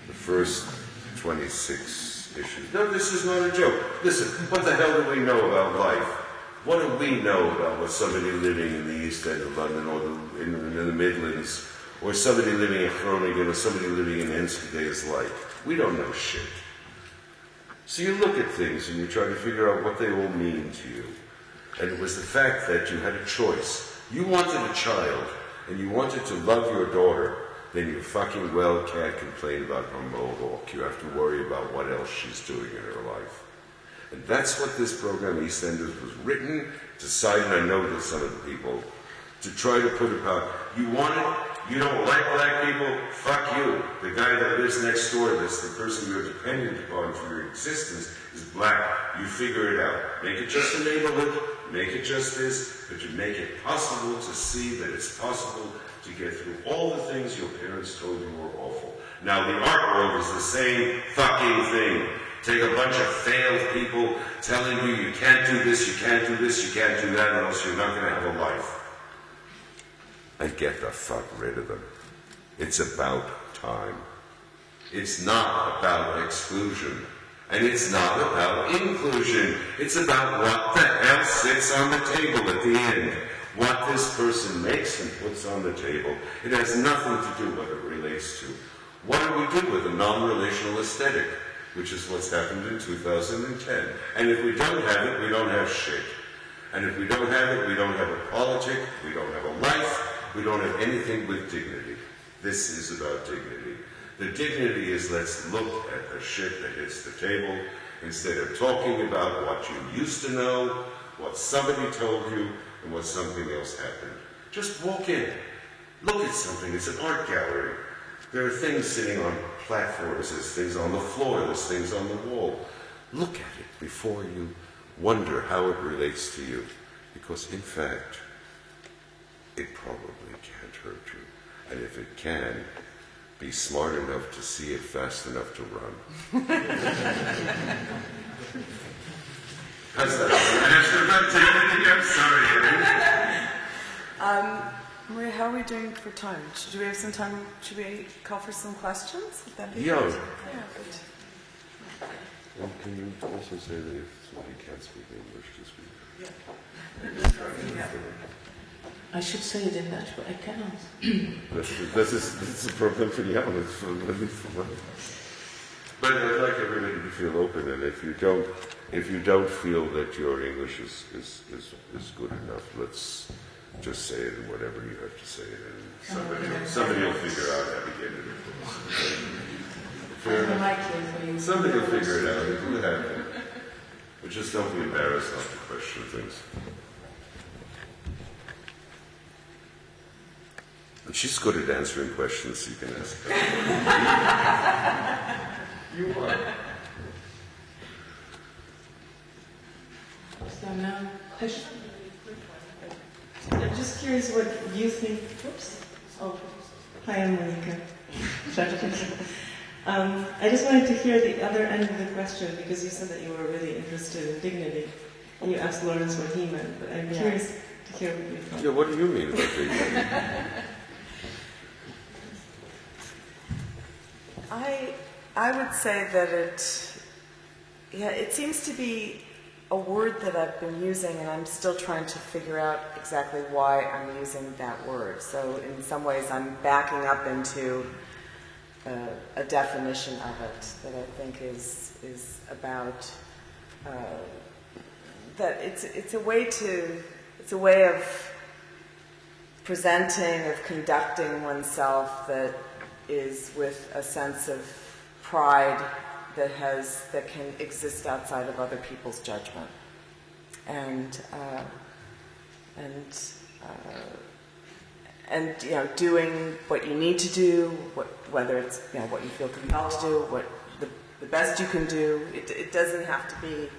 the first 26 issues. No, this is not a joke. Listen, what the hell do we know about life? What do we know about what somebody living in the East End of London or in the Midlands, or somebody living in Groningen, or somebody living in Enschede is like? We don't know shit. So you look at things and you try to figure out what they all mean to you. And it was the fact that you had a choice. You wanted a child, and you wanted to love your daughter, then you fucking well can't complain about her mohawk. You have to worry about what else she's doing in her life. And that's what this program, EastEnders, was written, decided, I know that some of the people, to try to put about, you want it, you don't like black people, fuck you. The guy that lives next door, that's the person you're dependent upon for your existence, is black. You figure it out. Make it just a neighborhood, make it just this, but you make it possible to see that it's possible to get through all the things your parents told you were awful. Now, the art world is the same fucking thing. Take a bunch of failed people telling you you can't do this, you can't do this, you can't do that, or else you're not going to have a life. And get the fuck rid of them. It's about time. It's not about exclusion. And it's not about inclusion. It's about what the hell sits on the table at the end. What this person makes and puts on the table. It has nothing to do with what it relates to. What do we do with a non-relational aesthetic? Which is what's happened in 2010. And if we don't have it, we don't have shit. And if we don't have it, we don't have a politic, we don't have a life, we don't have anything with dignity. This is about dignity. The dignity is, let's look at the shit that hits the table instead of talking about what you used to know, what somebody told you, and what something else happened. Just walk in. Look at something. It's an art gallery. There are things sitting on platforms, there's things on the floor, there's things on the wall. Look at it before you wonder how it relates to you. Because in fact, it probably can't hurt you. And if it can, be smart enough to see it fast enough to run. How's that? Answer about dignity? I'm sorry. Maria, how are we doing for time? Should we have some time? Should we call for some questions? Would that be Yeah. good? And can you also say that if somebody can't speak English, to speak? Yeah. I should say it in Dutch, but I cannot. This is a problem for the others. But I'd like everybody to feel open, and if you don't feel that your English is good enough, let's just say it in whatever you have to say it, and somebody will figure out how to get it. Fair enough. Somebody will figure it out. It will happen. But just don't be embarrassed not to question things. And she's good at answering questions, so you can ask her. You are. So now, I'm just curious what you think. Oops. Oh, hi, I'm Monica. I just wanted to hear the other end of the question because you said that you were really interested in dignity, and you asked Lawrence what he meant. But I'm curious to hear what you thought. Yeah, what do you mean by dignity? I would say that it seems to be a word that I've been using, and I'm still trying to figure out exactly why I'm using that word. So in some ways I'm backing up into a definition of it that I think is about that it's a way of presenting, of conducting oneself that is with a sense of pride that can exist outside of other people's judgment, and doing what you need to do, whether it's what you feel compelled to do, what the best you can do. It doesn't have to be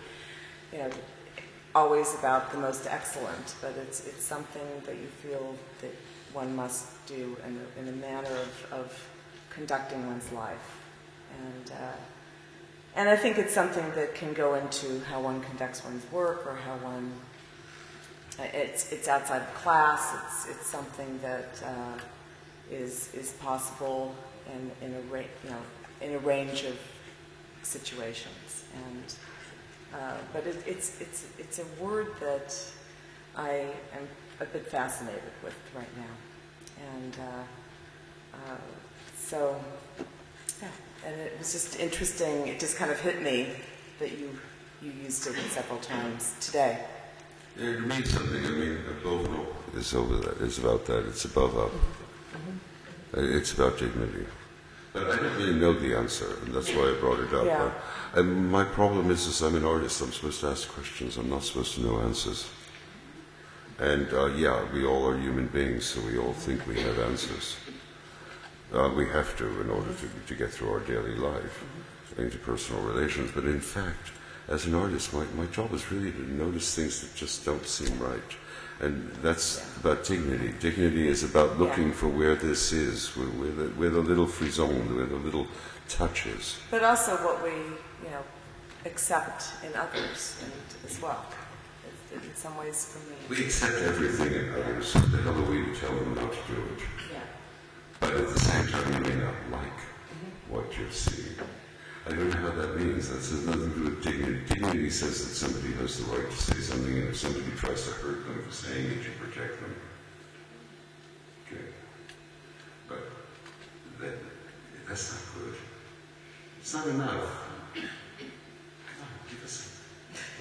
always about the most excellent, but it's something that you feel that one must do in a manner of conducting one's life. And I think it's something that can go into how one conducts one's work, or how one. It's outside of class. It's something that is possible in a range of situations. And but it's a word that I am a bit fascinated with right now, and so yeah. And it was just interesting. It just kind of hit me that you used it several times today. Yeah, it means something. I mean, above all is over that. It's about that. It's above up. It's about dignity. But I don't really know the answer, and that's why I brought it up. Yeah. And my problem is I'm an artist. I'm supposed to ask questions. I'm not supposed to know answers. And yeah, we all are human beings, so we all think we have answers. We have to in order to get through our daily life, interpersonal relations. But in fact, as an artist, my job is really to notice things that just don't seem right. And that's about dignity. Dignity is about looking for where this is, where the little frisson, where the little touches. But also what we, accept in others as well. In some ways, for me. We accept everything in others. The hell are we to tell them how to do it? Yeah. But at the same time, you may not like what you're seeing. I don't know how that means. That has nothing to do with dignity. Dignity says that somebody has the right to say something, and if somebody tries to hurt them for saying it, you protect them. Okay. But that's not good. It's not enough. Come on, give us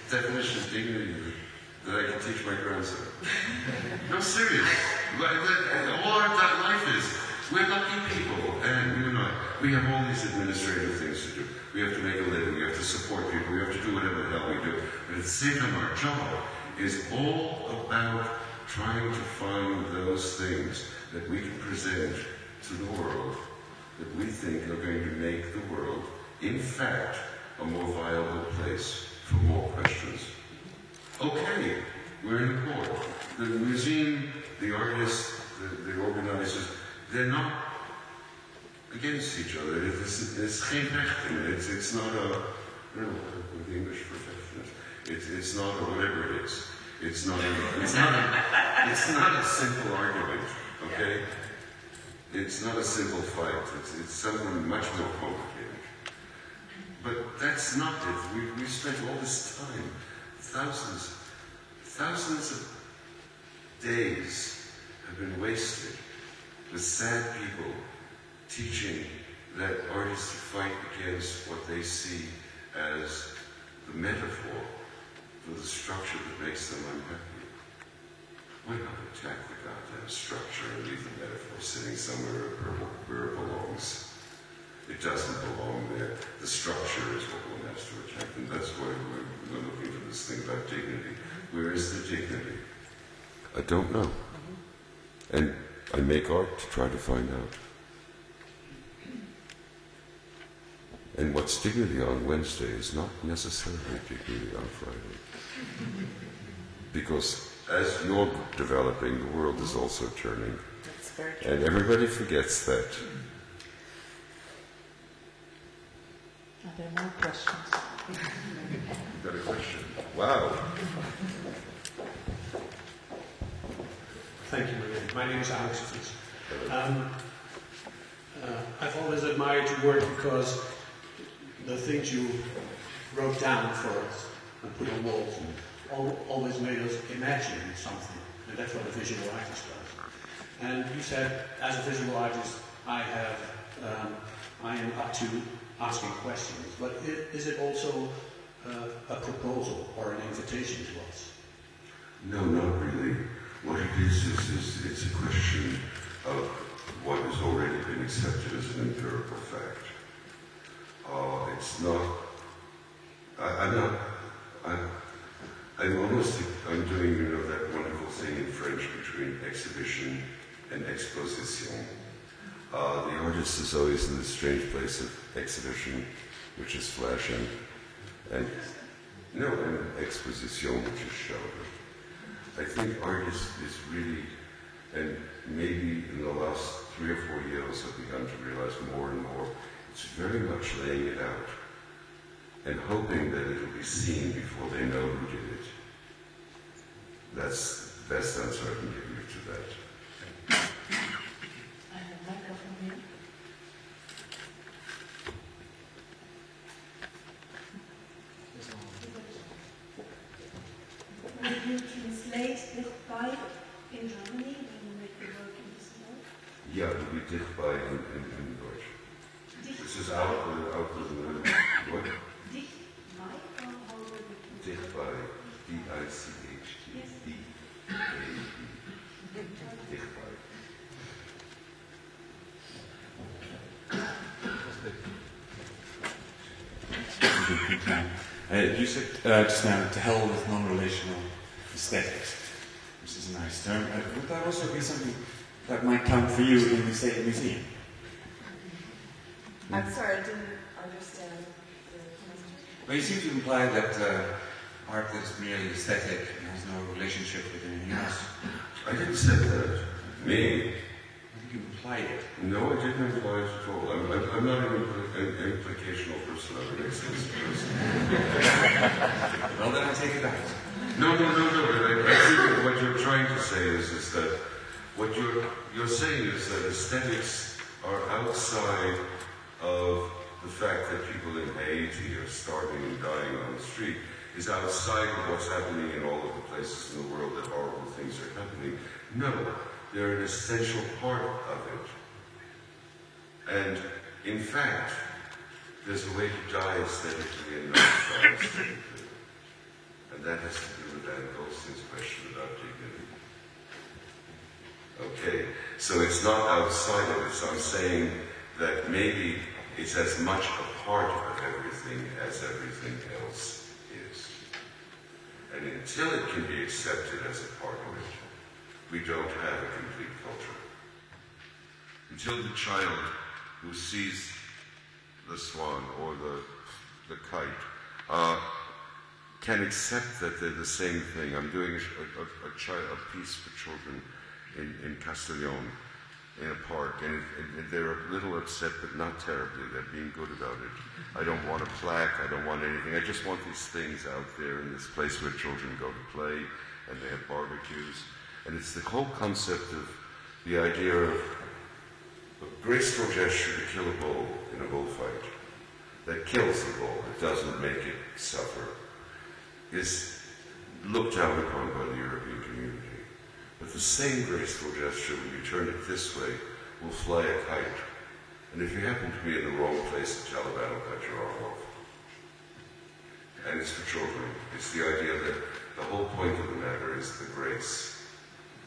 a definition of dignity that I can teach my grandson. No, serious. All that life is. We're lucky people, and you and I, we have all these administrative things to do. We have to make a living, we have to support people, we have to do whatever the hell we do. But at the same time, our job is all about trying to find those things that we can present to the world that we think are going to make the world, in fact, a more viable place for more questions. Okay, we're in court. The museum, the artists, the organizers, they're not against each other. It's geen vechten. It's not a, I don't know what the English for vechten is. It's not a whatever it is. It's not a simple argument, okay? It's not a simple fight. It's something much more complicated. But that's not it. We spent all this time, thousands of days have been wasted with sad people teaching that artists fight against what they see as the metaphor for the structure that makes them unhappy. Why not attack the goddamn structure and leave the metaphor sitting somewhere where it belongs? It doesn't belong there. The structure is what one has to attack, and that's why we're looking for this thing about dignity. Where is the dignity? I don't know. And I make art to try to find out. And what's dignity on Wednesday is not necessarily dignity on Friday. Because as you're developing, the world is also turning. That's very true. And everybody forgets that. Are there more questions? You've got a question. Wow. Thank you, Maria. My name is Alex. I've always admired your work because the things you wrote down for us and put on walls always made us imagine something, and that's what a visual artist does. And you said, as a visual artist, I am up to asking questions, but is it also a proposal or an invitation to us? No, not really. What it is it's a question of what has already been accepted as an empirical fact. It's not. I'm doing, that wonderful thing in French between exhibition and exposition. The artist is always in this strange place of exhibition, which is flashing, and exposition, which is show. I think art is really, and maybe in the last 3 or 4 years I've begun to realize more and more, it's very much laying it out and hoping that it will be seen before they know who did it. That's the best answer I can give you to that. I have a microphone here. Dicht Bij in Deutsch? This is out of the... What? Dicht Bij? Dicht Bij. D-I-C-H-T. D-A-E. Dicht Bij. You said just now, to hell with non-relational aesthetics, which is a nice term. Would that also be something that might count for you in the State Museum? I'm sorry, I didn't understand the question. Well, you seem to imply that art is merely aesthetic and has no relationship with anything else. I didn't say that. Me? I think you implied it. No, I didn't imply it at all. I'm not an implicational person. That makes sense. Well, then I take it back. No. I think what you're trying to say is that what you're saying is that aesthetics are outside of the fact that people in Haiti are starving and dying on the street, is outside of what's happening in all of the places in the world that horrible things are happening. No, they're an essential part of it. And in fact, there's a way to die aesthetically and not die aesthetically. And that has to do with Goldstein's question about dignity. Okay, so it's not outside of it, so I'm saying that maybe it's as much a part of everything as everything else is. And until it can be accepted as a part of it, we don't have a complete culture. Until the child who sees the swan or the kite can accept that they're the same thing. I'm doing a piece for children in Castellón, in a park, and they're a little upset, but not terribly. They're being good about it. I don't want a plaque, I don't want anything. I just want these things out there in this place where children go to play, and they have barbecues. And it's the whole concept of the idea of a graceful gesture to kill a bull in a bullfight that kills the bull, it doesn't make it suffer, is looked down upon by the European community. But the same graceful gesture, when you turn it this way, will fly a kite. And if you happen to be in the wrong place, the Taliban will cut your arm off. And it's for children. It's the idea that the whole point of the matter is the grace,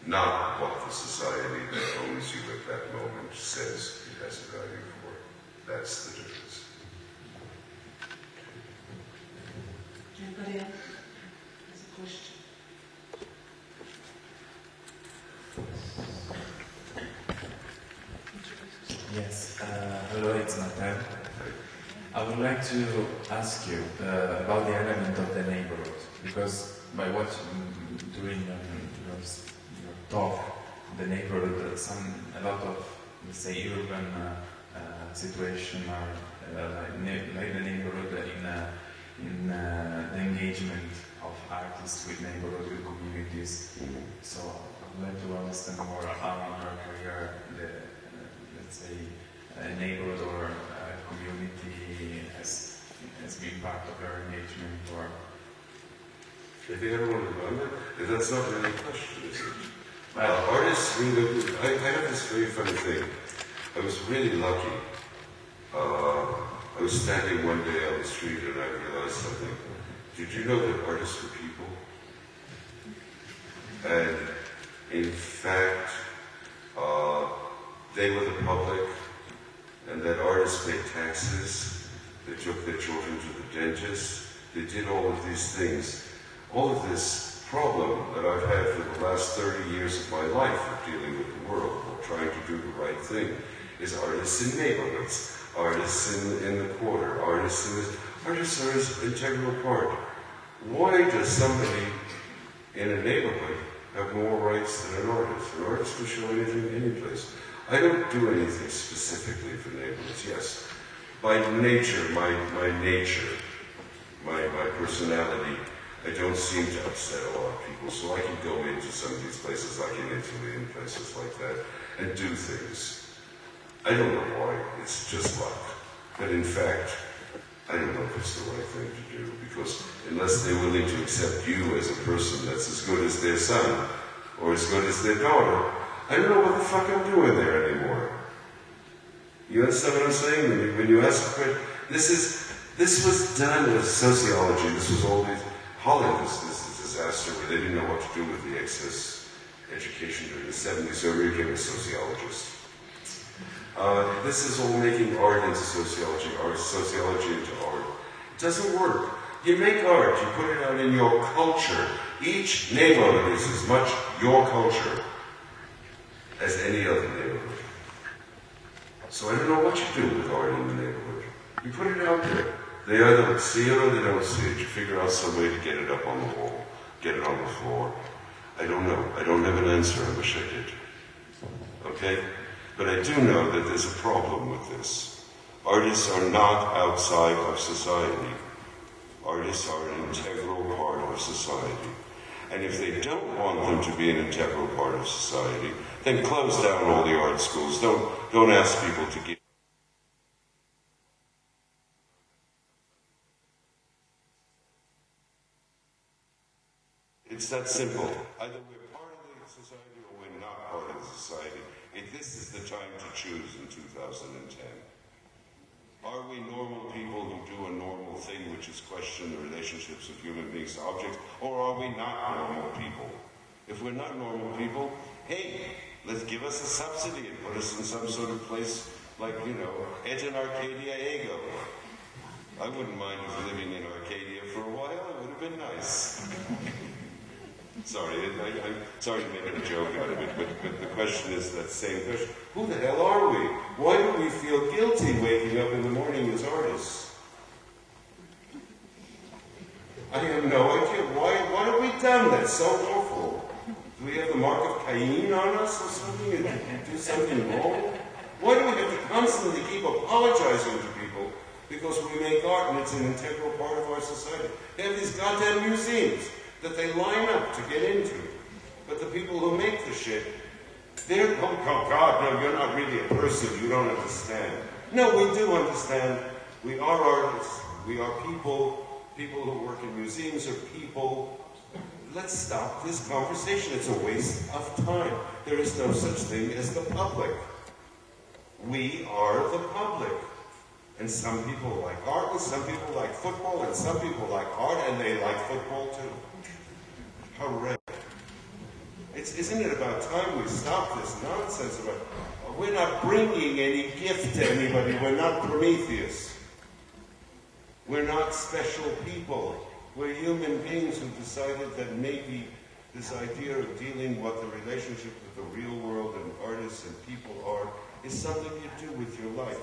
not what the society that owns you at that moment says it has a value for. That's the difference. Anybody else has a question? Yes, hello, it's Martin. I would like to ask you about the element of the neighborhood, because by what during your talk, the neighborhood, a lot of, let's say, urban situation are like the neighborhood in the engagement of artists with neighborhood, with communities. So I would like to understand more how in your career let's say, a neighborhood or a community has been part of your engagement, or... I think everyone has done that. That's not really a question, is it? Artists, I have this very funny thing. I was really lucky. I was standing one day on the street and I realized something. Did you know that artists were people? And in fact, they were the public, and that artists paid taxes, they took their children to the dentist, they did all of these things. All of this problem that I've had for the last 30 years of my life of dealing with the world, of trying to do the right thing, is artists in neighborhoods, artists in the quarter, artists in this. Artists are an integral part. Why does somebody in a neighborhood have more rights than an artist? An artist can show anything any place. I don't do anything specifically for neighborhoods, yes. By nature, my nature, my personality, I don't seem to upset a lot of people, so I can go into some of these places, like in Italy and places like that, and do things. I don't know why, it's just luck. But in fact, I don't know if it's the right thing to do, because unless they're willing to accept you as a person that's as good as their son, or as good as their daughter, I don't know what the fuck I'm doing there anymore. You understand what I'm saying? When you ask a question, this was done with sociology. This was all these, Holland was this disaster where they didn't know what to do with the excess education during the 70s, so everybody became a sociologist. This is all making art into sociology, or sociology into art. It doesn't work. You make art, you put it out in your culture. Each neighborhood is as much your culture as any other neighborhood. So I don't know what you do with art in the neighborhood. You put it out there. They either see it or they don't see it. You figure out some way to get it up on the wall, get it on the floor. I don't know. I don't have an answer. I wish I did. Okay? But I do know that there's a problem with this. Artists are not outside of society. Artists are an integral part of society. And if they don't want them to be an integral part of society, then close down all the art schools. Don't ask people to give. It's that simple. Either we're part of the society or we're not part of the society. This is the time to choose in 2010. Are we normal people who do a normal thing, which is question the relationships of human beings to objects, or are we not normal people? If we're not normal people, hey, let's give us a subsidy and put us in some sort of place like, Et in Arcadia Ego. I wouldn't mind living in Arcadia for a while. It would have been nice. Sorry, I'm sorry to make a joke out of it, but the question is that same question. Who the hell are we? Why do we feel guilty waking up in the morning as artists? I have no idea. Why have we done that? So awful. Do we have the mark of Cain on us or something and do something wrong? Why do we have to constantly keep apologizing to people because we make art and it's an integral part of our society? They have these goddamn museums that they line up to get into. But the people who make the shit, they're, oh God, no, you're not really a person, you don't understand. No, we do understand. We are artists, we are people who work in museums are people. Let's stop this conversation, it's a waste of time. There is no such thing as the public. We are the public. And some people like art, and some people like football, and some people like art, and they like football too. Hooray. Isn't it about time we stop this nonsense about, we're not bringing any gift to anybody, we're not Prometheus. We're not special people. We're human beings who decided that maybe this idea of dealing what the relationship with the real world and artists and people are is something you do with your life.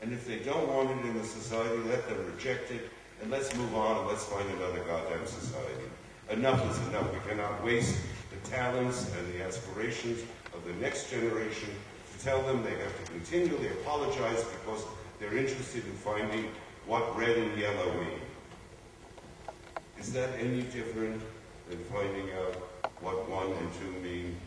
And if they don't want it in the society, let them reject it, and let's move on and let's find another goddamn society. Enough is enough. We cannot waste the talents and the aspirations of the next generation to tell them they have to continually apologize because they're interested in finding what red and yellow mean. Is that any different than finding out what 1 and 2 mean